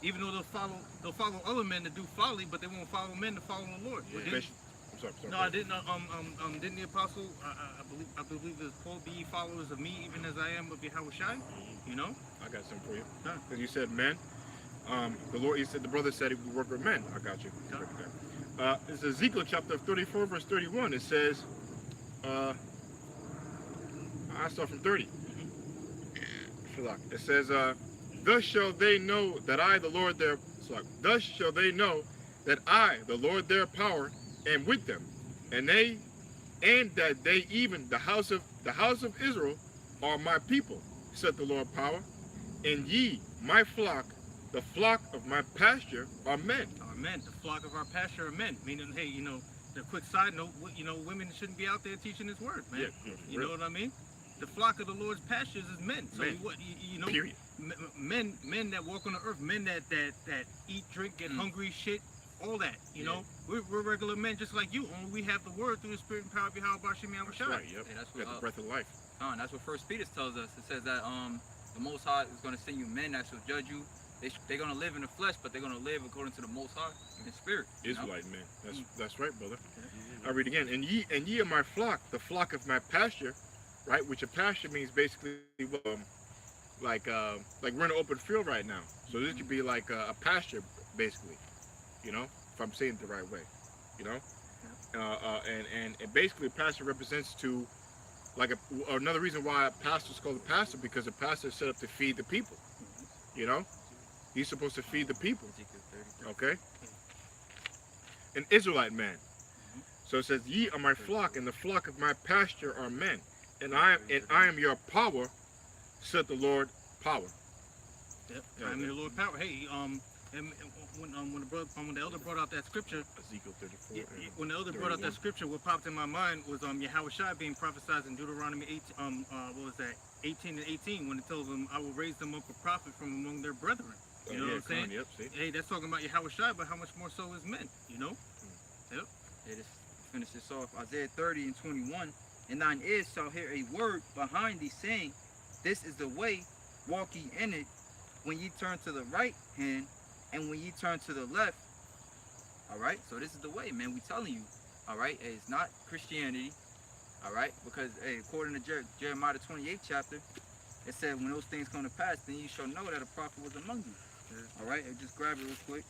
even though they'll follow other men to do folly, but they won't follow men to follow the Lord. Yeah. Didn't- I'm sorry. no, I didn't. Didn't the apostle? I believe it's Paul, be ye followers of me, even as I am of Yahweh Shai. You know. I got something for you. Huh. Because you said men. The Lord, he said, the brother said he would work with men. I got you. Huh. It's Ezekiel chapter 34, verse 31. It says, I start from 30. It says, thus shall they know that I, the Lord, thus shall they know that I, the Lord, their power, am with them, and that they even the house of Israel are my people, said the Lord power, and ye, my flock, the flock of my pasture, are men. Are men. The flock of our pasture are men. Meaning, hey, you know, the quick side note, you know, women shouldn't be out there teaching His word, man. Yeah, you know what I mean? The flock of the Lord's pastures is men. So Men. what you know? Period. Men that walk on the earth, men that eat, drink, get hungry, shit, all that. You know, we're regular men just like you. Only we have the word through the Spirit and power of Yahweh Bashim Yahweh That's Shai. right. Yep. Hey, that's Got the what, breath of life. and that's what First Peter tells us. It says that the Most High is going to send you men that shall judge you. They're going to live in the flesh, but they're going to live according to the Most High in spirit. you know? Israelite men. That's right, brother. I read again. And ye are my flock, the flock of my pasture, right? Which a pasture means basically like we're in an open field right now. So this could be like a pasture, basically. You know, if I'm saying it the right way. You know, and basically a pastor represents to like another reason why a pastor is called a pastor, because a pastor is set up to feed the people. You know, he's supposed to feed the people. Ezekiel 33. Okay, an Israelite man. So it says, ye are my flock, and the flock of my pasture are men, and I am your power, said the Lord power. Yep. Yeah, I mean, the Lord power. Hey, And when the elder brought out that scripture, Ezekiel 34. when the elder brought out that 31. scripture, what popped in my mind was Yahweh Shai being prophesied in Deuteronomy 8, what was that, 18 and 18, when it tells them, I will raise them up a prophet from among their brethren. You know what I'm saying? Yep, see? Hey, that's talking about Yahweh Shai, but how much more so is men, you know? Hey, let's finish this off. Isaiah 30 and 21. And thine ears shall hear a word behind thee saying, this is the way, walk ye in it, when ye turn to the right hand, and when ye turn to the left. All right, so this is the way, man. We telling you. All right, hey, it's not Christianity. All right, because hey, according to Jeremiah 28th chapter, it said, when those things come to pass, then you shall know that a prophet was among you. All right, just grab it real quick.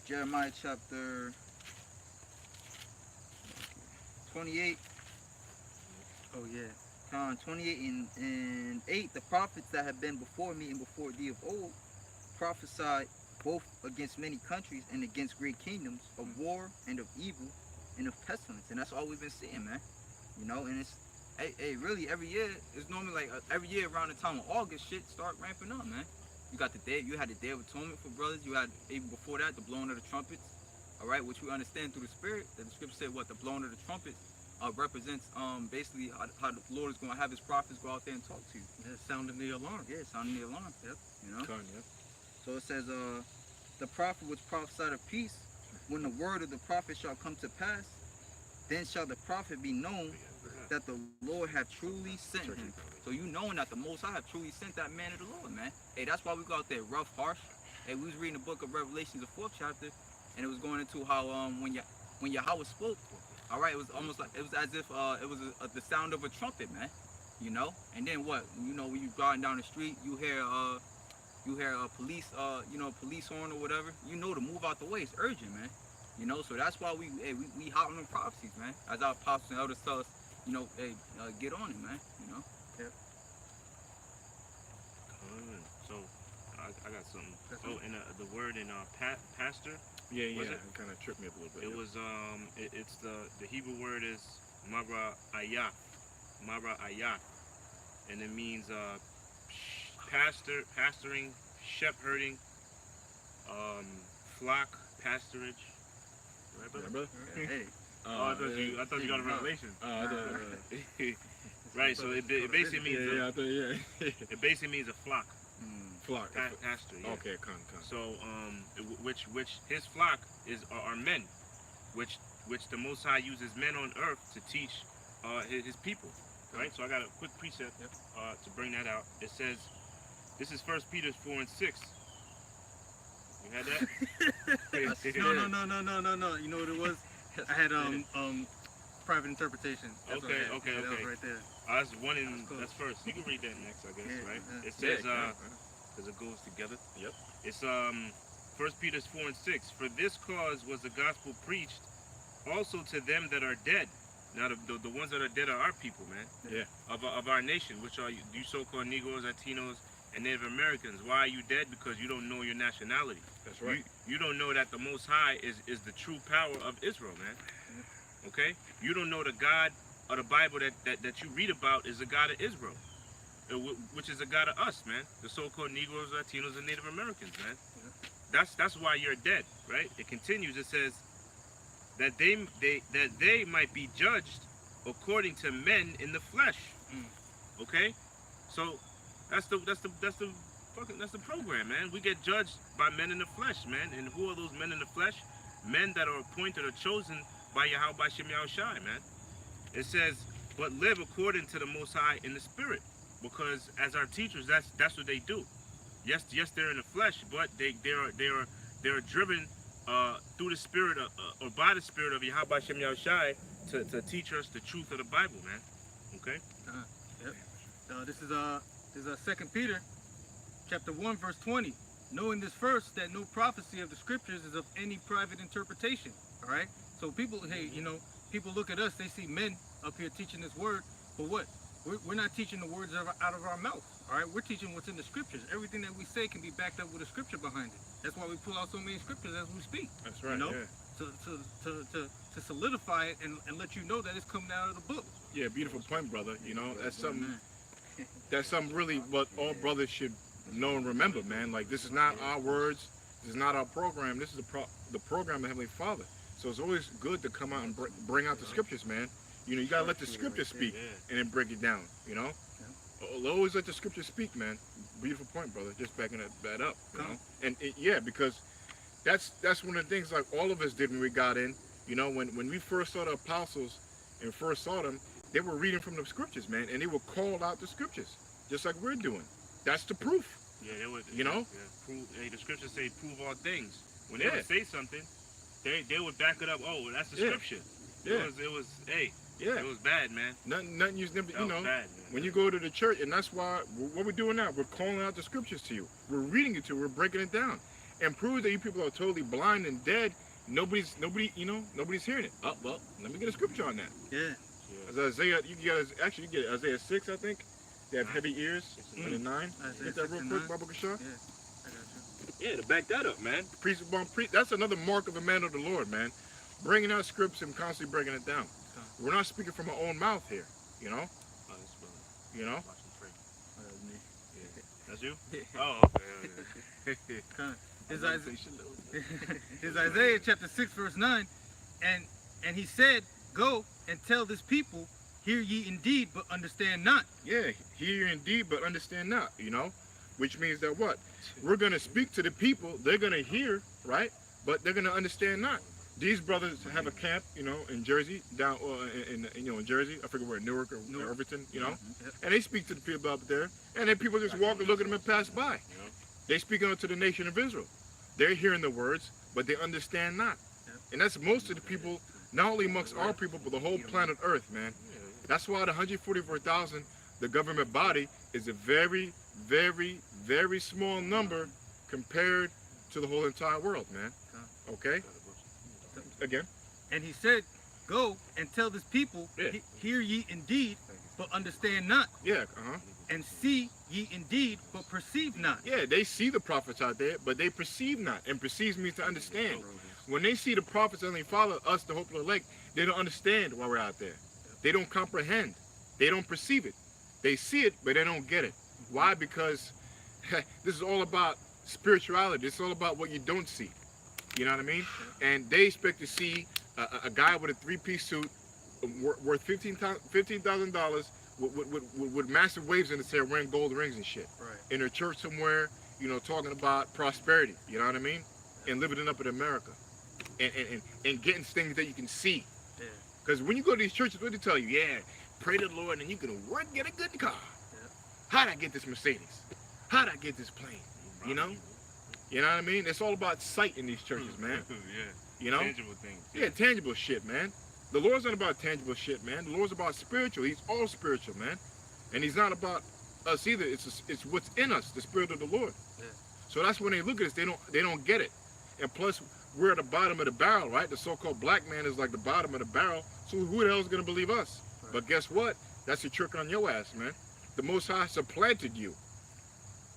Jeremiah chapter 28. Oh, yeah. 28 and 8. The prophets that have been before me and before thee of old prophesied both against many countries and against great kingdoms, of war and of evil and of pestilence. And that's all we've been seeing, man. You know, and it's really every year, it's normally like every year around the time of August, shit start ramping up, man. You got you had the Day of Atonement for brothers. You had, even before that, the blowing of the trumpets. All right, which we understand through the Spirit, that the scripture said what the blowing of the trumpets represents basically how the Lord is going to have his prophets go out there and talk to you. Yeah, sounding the alarm. Yeah, sounding the alarm. Yep. You know? Yep. So it says, the prophet which prophesied of peace, when the word of the prophet shall come to pass, then shall the prophet be known that the Lord have truly sent him. So you knowing that the Most High have truly sent that man of the Lord, man. Hey, that's why we go out there rough, harsh. Hey, we was reading the book of Revelations, the 4th chapter, and it was going into how when Yahweh spoke, all right, it was almost like, it was as if it was the sound of a trumpet, man. You know, and then what? You know, when you driving down the street, you hear a police, police horn or whatever. You know to move out the way. It's urgent, man. You know, so that's why we hot on them prophecies, man. As our apostles and elders tell us, you know, hey, get on it, man. You know. Yep. So I got something. Oh, and the word in pastor. Yeah, Was it it? kind of tripped me up a little bit. It was it's the Hebrew word is mara ayah, and it means pastoring, shepherding, flock, pasturage. Right, brother? Remember? Hey. Oh, I thought you got a revelation. Right, so it basically means it basically means a flock, Flock. pasture. Yeah. Okay, con. So which his flock are men, which the Most High uses men on earth to teach his people. Right. So I got a quick precept to bring that out. It says, this is 1 Peter 4 and 6. You had that? No. You know what it was? I had private interpretation. That's what I had. Okay. That was right there. That's one in. That's cool. That's first. You can read that next, I guess. Yeah, right? yeah. It says because it goes together. Yep. It's 1 Peter 4 and 6. For this cause was the gospel preached also to them that are dead. Now the ones that are dead are our people, man. Yeah. Of our nation, which are you so-called Negroes, Latinos, and Native Americans. Why are you dead? Because you don't know your nationality. That's right. You don't know that the Most High is the true power of Israel, man. Okay? You don't know the God of the Bible that you read about is the God of Israel, which is the God of us, man. The so-called Negroes, Latinos, and Native Americans, man. That's why you're dead, right? It continues. It says that they might be judged according to men in the flesh. Okay? So that's the program, man. We get judged by men in the flesh, man. And who are those men in the flesh? Men that are appointed or chosen by Yahweh Shem Yahushai, man. It says, but live according to the Most High in the Spirit, because as our teachers, that's what they do. Yes, they're in the flesh, but they are driven through the Spirit or by the Spirit of Yahweh Shem Yahushai to teach us the truth of the Bible, man. Okay. Yep. This is 2 Peter, chapter 1, verse 20. Knowing this first, that no prophecy of the scriptures is of any private interpretation. All right. So people, people look at us, they see men up here teaching this word, but what? We're not teaching the words out of our mouth. All right. We're teaching what's in the scriptures. Everything that we say can be backed up with a scripture behind it. That's why we pull out so many scriptures as we speak. That's right. You know, Yeah. to solidify it and let you know that it's coming out of the book. Yeah, beautiful point, brother. You know, that's something really what all brothers should know and remember, man. Like, this is not our words. This is not our program. This is the program of Heavenly Father. So it's always good to come out and bring out the scriptures, man. You know, you gotta let the scriptures speak and then break it down. You know, always let the scriptures speak, man. Beautiful point, brother. Just backing that up. You know, and yeah, because that's one of the things like all of us did when we got in. You know, when we first saw the apostles and first saw them, they were reading from the scriptures, man, and they were called out the scriptures, just like we're doing. That's the proof. Yeah, they would. You know, prove. Hey, the scriptures say, "Prove all things." When they would say something, they would back it up. Oh, that's the scripture. It was. Hey. Yeah. It was bad, man. Nothing you never. You know, bad, when you go to the church, and that's why what we're doing now. We're calling out the scriptures to you. We're reading it to you. We're breaking it down, and prove that you people are totally blind and dead. Nobody's hearing it. Oh, well, let me get a scripture on that. Yeah. As Isaiah, you get Isaiah 6, I think. They have heavy ears. And 9. Get that real quick, Baba Kashar. Yeah, I got you. Yeah, to back that up, man. Priest upon priest. That's another mark of a man of the Lord, man. Bringing out scripts and constantly breaking it down. We're not speaking from our own mouth here, you know. Oh, that's brother. You know. Watch him pray. Oh, that's me. Yeah. That's you? Oh, okay. It's Isaiah chapter 6 verse 9, and he said, "Go and tell this people, hear ye indeed, but understand not." Yeah, hear indeed, but understand not. You know, which means that what we're gonna speak to the people, they're gonna hear, right? But they're gonna understand not. These brothers have a camp, you know, in Jersey, down in Jersey. I forget where, Newark or Irvington, you know. And they speak to the people out there, and then people just walk and look at them and pass by. They speak unto the nation of Israel. They're hearing the words, but they understand not. And that's most of the people, not only amongst our people, but the whole planet Earth, man. That's why the 144,000, the government body, is a very, very, very small number compared to the whole entire world, man. Okay? Again. And he said, "Go and tell this people, hear ye indeed, but understand not. Yeah, And see ye indeed, but perceive not." Yeah, they see the prophets out there, but they perceive not. And perceive means to understand. When they see the prophets and they follow us, the hope of the elect, they don't understand why we're out there. They don't comprehend. They don't perceive it. They see it, but they don't get it. Why? Because this is all about spirituality. It's all about what you don't see. You know what I mean? And they expect to see a guy with a three-piece suit worth $15,000 with massive waves in his hair, wearing gold rings and shit. Right. In a church somewhere, you know, talking about prosperity. You know what I mean? And living it up in America. And getting things that you can see. Yeah. Because when you go to these churches, what do they tell you? Yeah, pray to the Lord and you can work, get a good car. Yeah. How'd I get this Mercedes? How'd I get this plane? You know? You know what I mean? It's all about sight in these churches, man. Yeah. You know? Tangible things. Yeah, tangible shit, man. The Lord's not about tangible shit, man. The Lord's about spiritual. He's all spiritual, man. And he's not about us either. It's what's in us, the spirit of the Lord. Yeah. So that's when they look at us, they don't get it. And plus, we're at the bottom of the barrel, right? The so-called black man is like the bottom of the barrel. So who the hell is going to believe us? Right. But guess what? That's a trick on your ass, man. The Most High supplanted you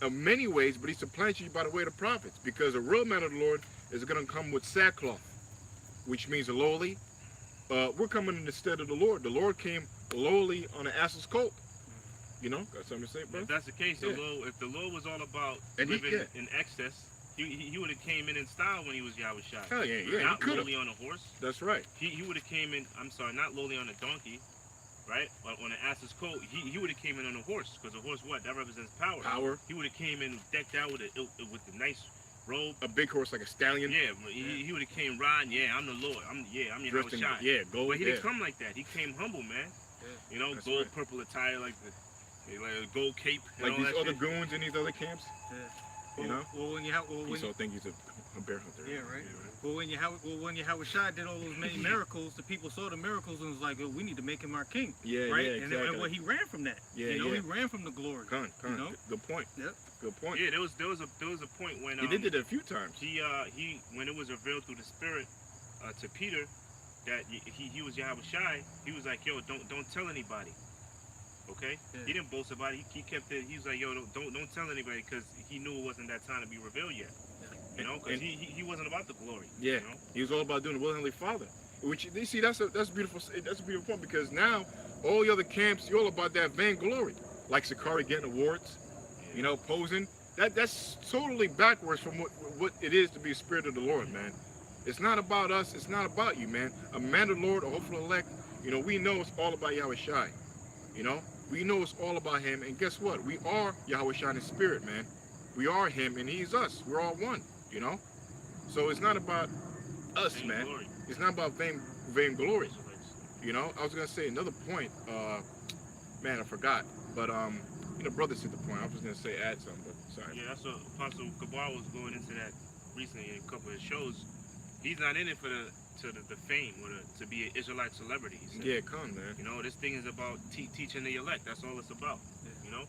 in many ways, but he supplanted you by the way of the prophets. Because a real man of the Lord is going to come with sackcloth, which means lowly. We're coming in the stead of the Lord. The Lord came lowly on an ass's colt. You know, got something to say, bro? If that's the case, if the Lord was all about living in excess, he would have came in style when he was Yahweh Shai. Hell yeah, Not lowly on a horse. That's right. He would have came in, I'm sorry, not lowly on a donkey, right? But on an ass's coat, he would have came in on a horse. Because a horse, what? That represents power. Power. He would have came in decked out with a nice robe. A big horse like a stallion. Yeah, he would have came riding. Yeah, I'm the Lord. I'm Yahweh Shai. Yeah, gold. But he didn't come like that. He came humble, man. Yeah. You know, That's gold, right. purple attire, like a gold cape. And Like all these that other shit. goons in these other camps. Yeah. You know? Well, when you have, You so think he's a bear hunter. yeah, right. Well, when Yahweh Shai did all those many miracles, the people saw the miracles and was like, "Oh, we need to make him our king." Yeah, right. yeah, And exactly. then well, he ran from that. Yeah, you know, yeah. he ran from the glory. Con. You know? Good point. Yep. Good point. Yeah, there was a point when He did it a few times. he when it was revealed through the Spirit to Peter that he was Yahweh Shai, he was like, "Yo, don't tell anybody." Okay, Yeah. he didn't boast about it. He kept it. He was like, "Yo, don't tell anybody," because he knew it wasn't that time to be revealed yet. You know, because he wasn't about the glory. Yeah, You know? he was all about doing the will of Heavenly Father. Which you see, that's beautiful. That's a beautiful point because now all the other camps, you're all about that vainglory, like Sakari getting awards, you know, posing. That's totally backwards from what it is to be a spirit of the Lord, man. It's not about us. It's not about you, man. A man of the Lord, a hopeful elect. You know, we know it's all about Yahweh Shai. You know, we know it's all about Him. And guess what? We are Yahweh Shai in spirit, man. We are Him, and He's us. We're all one. You know. So it's not about us, man. Glory. It's not about vain glory. You know. I was gonna say another point. Man, I forgot. But you know, brother said the point. I was gonna say add something, but sorry. Yeah, that's what Apostle Kabar was going into that recently in a couple of his shows. He's not in it for the fame or to be an Israelite celebrity. He said. Yeah, come, man. You know, this thing is about teaching the elect. That's all it's about. You know.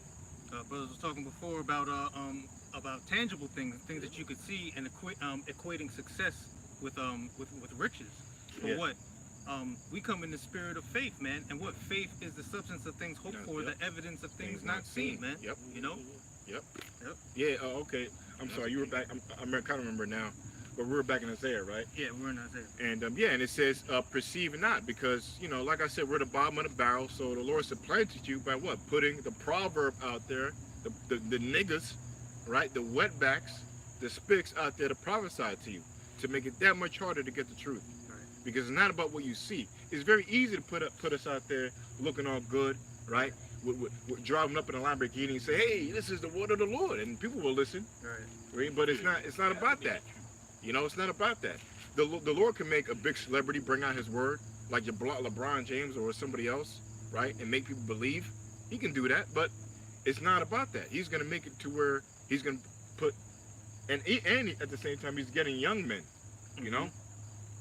Brothers was talking before about tangible things that you could see, and equating success with riches. For Yeah. what? We come in the spirit of faith, man. And what faith is the substance of things hoped for, Yep. the evidence of things not seen, man. Yep. You know? Yeah. Okay. I'm sorry. You were back. I kind of remember now, but we were back in Isaiah, right? Yeah, we're in Isaiah. And yeah, and it says, perceive not, because you know, like I said, we're at the bottom of the barrel. So the Lord supplanted you by what? Putting the proverb out there, the niggas, right? The wetbacks, the spicks out there to prophesy to you, to make it that much harder to get the truth. Because it's not about what you see. It's very easy to put us out there looking all good, right? We're driving up in a Lamborghini and say, "Hey, this is the word of the Lord," and people will listen. Right? But it's not about that. You know, it's not about that. The Lord can make a big celebrity bring out His word, like LeBron James or somebody else, right, and make people believe. He can do that, but it's not about that. He's going to make it to where He's going to put, and at the same time, He's getting young men. You know,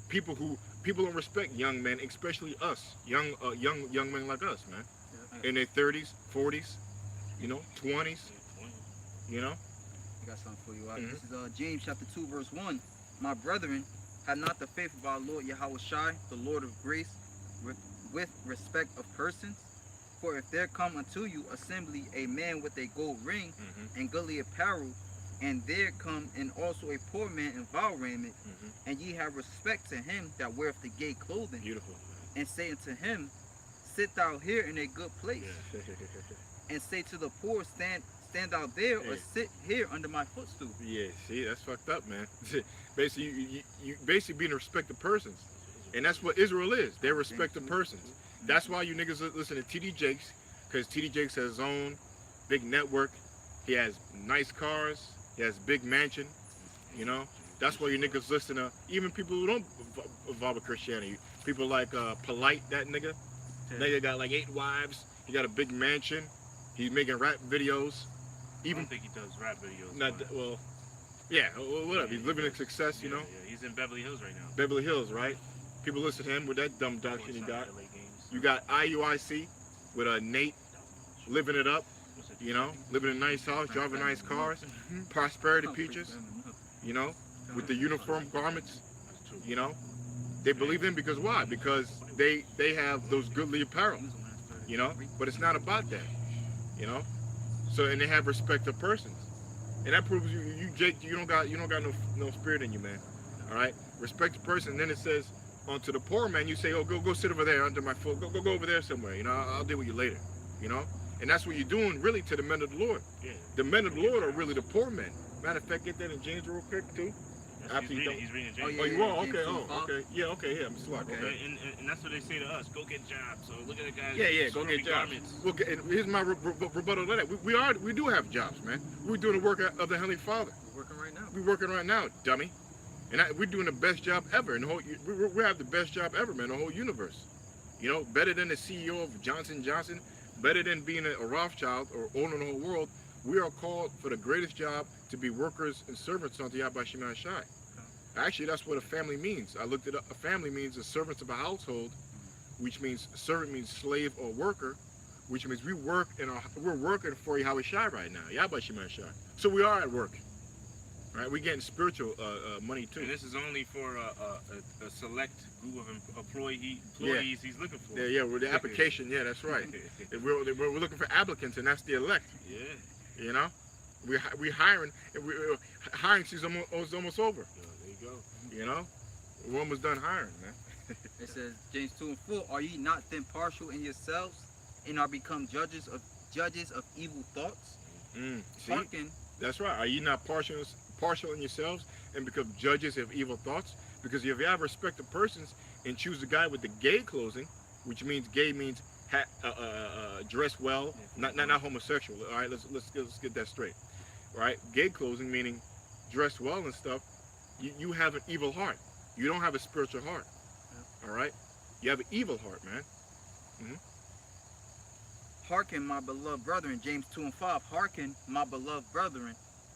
people don't respect young men, especially us, young men like us, man, in their 30s, 40s, you know, 20s, you know. I got something for you. Mhm. This is James chapter 2, verse 1. My brethren, have not the faith of our Lord Yahweh Shai, the Lord of grace, with respect of persons. For if there come unto you assembly a man with a gold ring and goodly apparel, and there come in also a poor man in vile raiment, and ye have respect to him that weareth the gay clothing, Beautiful. and say unto him, sit thou here in a good place, and say to the poor, stand thou there, or Yeah. sit here under my footstool. Yeah, see, that's fucked up, man. Basically, you basically being a respected persons, and that's what Israel is. They're respected persons. That's why you niggas listen to TD Jakes, because TD Jakes has his own big network. He has nice cars. He has big mansion. You know, that's why you niggas listen to even people who don't involve with Christianity. People like Polite, that nigga. Nigga got like 8 wives. He got a big mansion. He's making rap videos. I don't think he does rap videos. Not but- well, yeah, whatever. He's living in success, you know. Yeah, he's in Beverly Hills right now. Beverly Hills, right? People listen to him with that dumb doctrine he got. LA games. You got IUIC with Nate living it up, you know, living in a nice house, driving nice cars, prosperity peaches, you know, with the uniform garments, That's true. you know. They believe in because why? Because they have those goodly apparel, you know. But it's not about that, you know. So and they have respect of persons, and that proves you don't got no spirit in you, man. All right, respect the person. And then it says, onto the poor man, you say, oh, go sit over there under my foot. Go over there somewhere. You know, I'll deal with you later. You know, and that's what you're doing really to the men of the Lord. Yeah. The men of the Lord are really the poor men. Matter of fact, get that in James real quick too. That's After you he's reading Oh, James. Oh, you are? James Okay. 2, Oh, 5. okay. Yeah. Okay. Yeah. I'm smart. Okay. Okay. And that's what they say to us. Go get jobs. So look at the guys. Yeah. Go swarmy get jobs. garments. Well, and here's my rebuttal to that. We do have jobs, man. We're doing the work of the Heavenly Father. We're working right now. We're working right now, dummy. And we're doing the best job ever in the whole. We have the best job ever, man. In the whole universe. You know, better than the CEO of Johnson & Johnson, better than being a Rothschild or owning the whole world. We are called for the greatest job to be workers and servants unto Yahweh Shema Shai. Actually, that's what a family means. I looked it up. A family means the servants of a household, which means servant means slave or worker, which means we're working for Yahweh Shai right now, Yahweh Shema Shai. So we are at work. Right, we're getting spiritual money too. And this is only for a select group of employees he's looking for. Yeah, with the application, yeah, that's right. And we're looking for applicants, and that's the elect. Yeah. You know, we hiring, and hiring season is almost over. There you go. You know, we're almost done hiring, man. It says, James 2 and 4, are ye not then partial in yourselves, and are become judges of evil thoughts? See, Hearken, That's right. Are ye not partial in yourselves and become judges of evil thoughts? Because if you have respect of persons and choose a guy with the gay clothing, which means gay means dress well, not homosexual. All right, let's get that straight. All right, gay clothing meaning dress well and stuff. You have an evil heart. You don't have a spiritual heart. All right, you have an evil heart, man. Hearken, my beloved brethren, James 2 and 5. Hearken, my beloved brethren,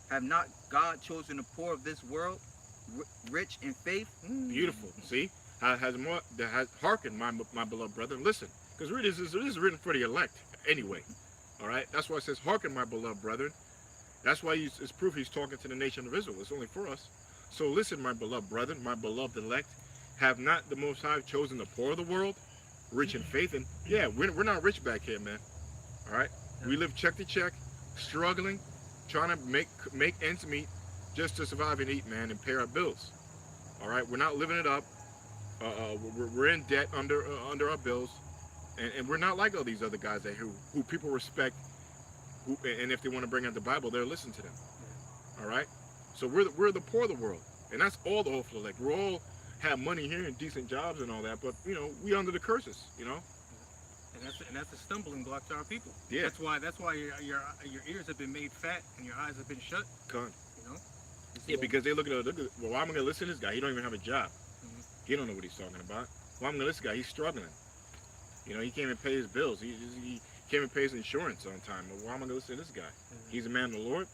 have not God chosen the poor of this world, rich in faith? Beautiful. See, has hearken, my beloved brethren. Listen, because this is written for the elect anyway. All right, that's why it says hearken, my beloved brethren. That's why it's proof he's talking to the nation of Israel. It's only for us. So listen, my beloved brethren, my beloved elect, have not the Most High chosen the poor of the world, rich in faith? And yeah, we're not rich back here, man. All right, we live check to check, struggling, trying to make ends meet, just to survive and eat, man, and pay our bills. All right, we're not living it up. We're in debt under our bills, and we're not like all these other guys who people respect. And if they want to bring out the Bible, they'll listen to them. All right, so we're the poor of the world, and that's all the hopeful elect. We all have money here and decent jobs and all that, but we under the curses, And that's a stumbling block to our people. Yeah. That's why your ears have been made fat and your eyes have been shut. Con. This Yeah, is because they look at well, why am I gonna listen to this guy? He don't even have a job. He don't know what he's talking about. Why am I gonna listen to this guy? He's struggling. He can't even pay his bills. He can't even pay his insurance on time. Well, why am I gonna listen to this guy? He's a man of the Lord.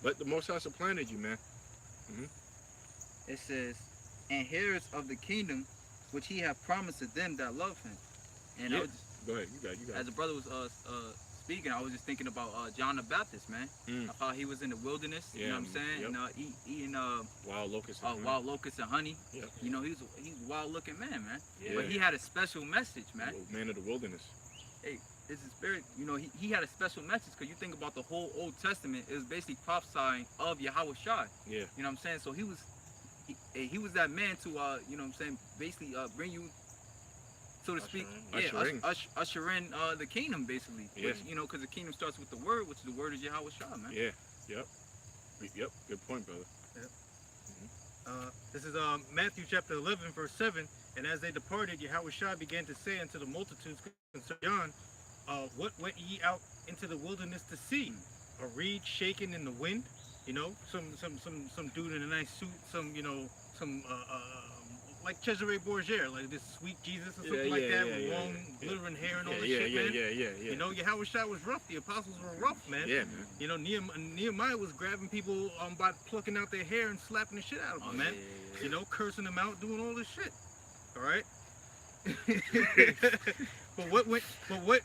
But the Most High supplanted you, man. It says, and heirs of the kingdom which he hath promised to them that love him. And I Yeah. was just, Go ahead, you got as the brother was speaking, I was just thinking about John the Baptist, man. Of how he was in the wilderness, you know what I'm saying? Yep. And eating wild locusts. wild locusts and honey. Yep. He's a wild looking man, man. Yeah. But he had a special message, man. Man of the wilderness. It's a spirit, he had a special message, because you think about the whole Old Testament, it was basically prophesying of Yahweh Shai. Yeah. You know what I'm saying? So he was that man to basically bring you, so to speak, usher in the kingdom, basically. Yeah. Which, because the kingdom starts with the word, which the word is Yahweh Shai, man. Yeah. Yep. Good point, brother. This is Matthew chapter 11, verse 7. And as they departed, Yahweh Shai began to say unto the multitudes concerning John, what went ye out into the wilderness to see? A reed shaken in the wind? Some dude in a nice suit, some like Cesare Borgia, like this sweet Jesus or something like that, with long glittering hair and all this shit, man. Yeah. Yahweh Shai was rough. The apostles were rough, man. Yeah, man. Nehemiah was grabbing people by plucking out their hair and slapping the shit out of them, man. Cursing them out, doing all this shit. All right. But what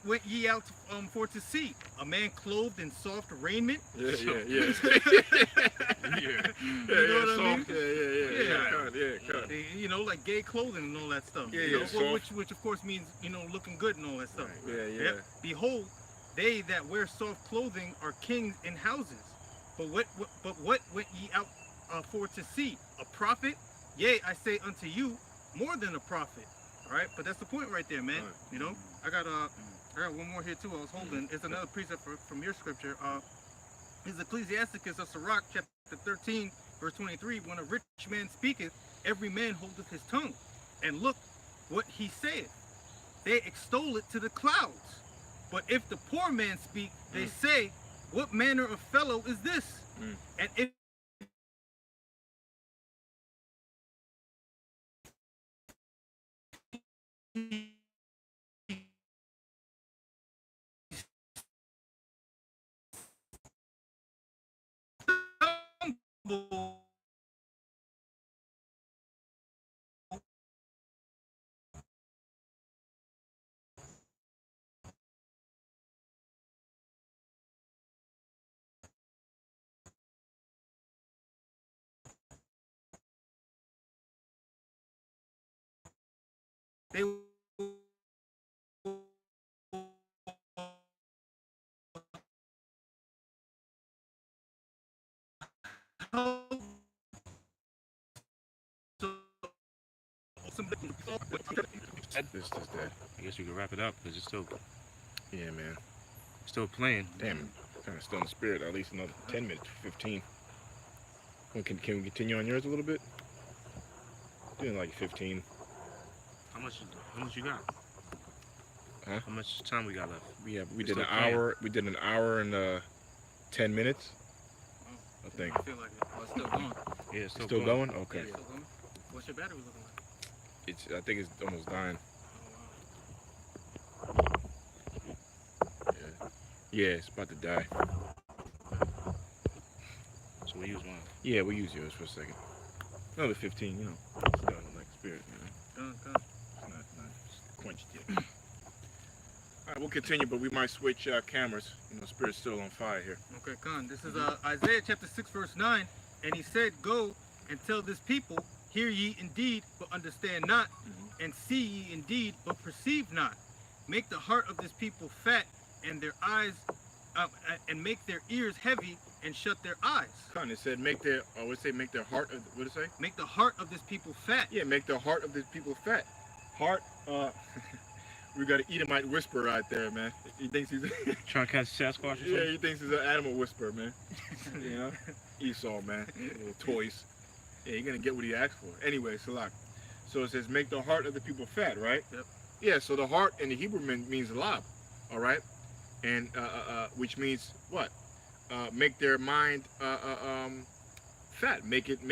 went ye out for to see? A man clothed in soft raiment? Yeah. You know what I mean? Yeah. Like gay clothing and all that stuff. Which of course means looking good and all that stuff. Yeah. Behold, they that wear soft clothing are kings in houses. But what went ye out for to see? A prophet? Yea, I say unto you, more than a prophet. All right, but that's the point right there, man. I got one more here too. I was holding. It's another precept from your scripture. Is Ecclesiasticus of Sirach, chapter 13, verse 23. When a rich man speaketh, every man holdeth his tongue, and look what he saith. They extol it to the clouds. But if the poor man speak, they say, what manner of fellow is this? And if they This is that. I guess we can wrap it up because it's still Yeah, man. playing. Damn. Kind of still in the spirit. At least another 10 minutes, 15. Can we continue on yours a little bit? Doing like 15. How much you got? Huh? How much time we got left? We We did still an playing. hour. We did an hour and 10 minutes. I think. I feel like it. Oh, it's still going. Yeah, it's Still going? Okay. Yeah, still going. What's your battery looking like? I think it's almost dying. Oh, wow. Yeah, it's about to die. So we use mine. Yeah, we'll use yours for a second. Another 15, you know. Still like spirit, you know. Done. It's not quenched yet. All right, we'll continue, but we might switch cameras. You know, spirit's still on fire here. Okay, Khan. This is Isaiah chapter 6, verse 9. And he said, Go and tell this people, hear ye indeed, but understand not, and see ye indeed, but perceive not. Make the heart of this people fat, and their eyes, and make their ears heavy, and shut their eyes. Con, it said make their, make their heart, what did it say? Make the heart of this people fat. Yeah, make the heart of the people fat. Heart, we got an Edomite whisperer out there, man. He thinks he's, Trying to catch Sasquatch or something? yeah, he thinks he's an animal whisperer, man. You know? Esau, man. Little toys. Yeah, you're gonna get what he asked for. Anyway, Salak. So it says make the heart of the people fat, right? Yep. Yeah, so the heart in the Hebrew means lab, all right? And, which means what? Make their mind, fat. Make it,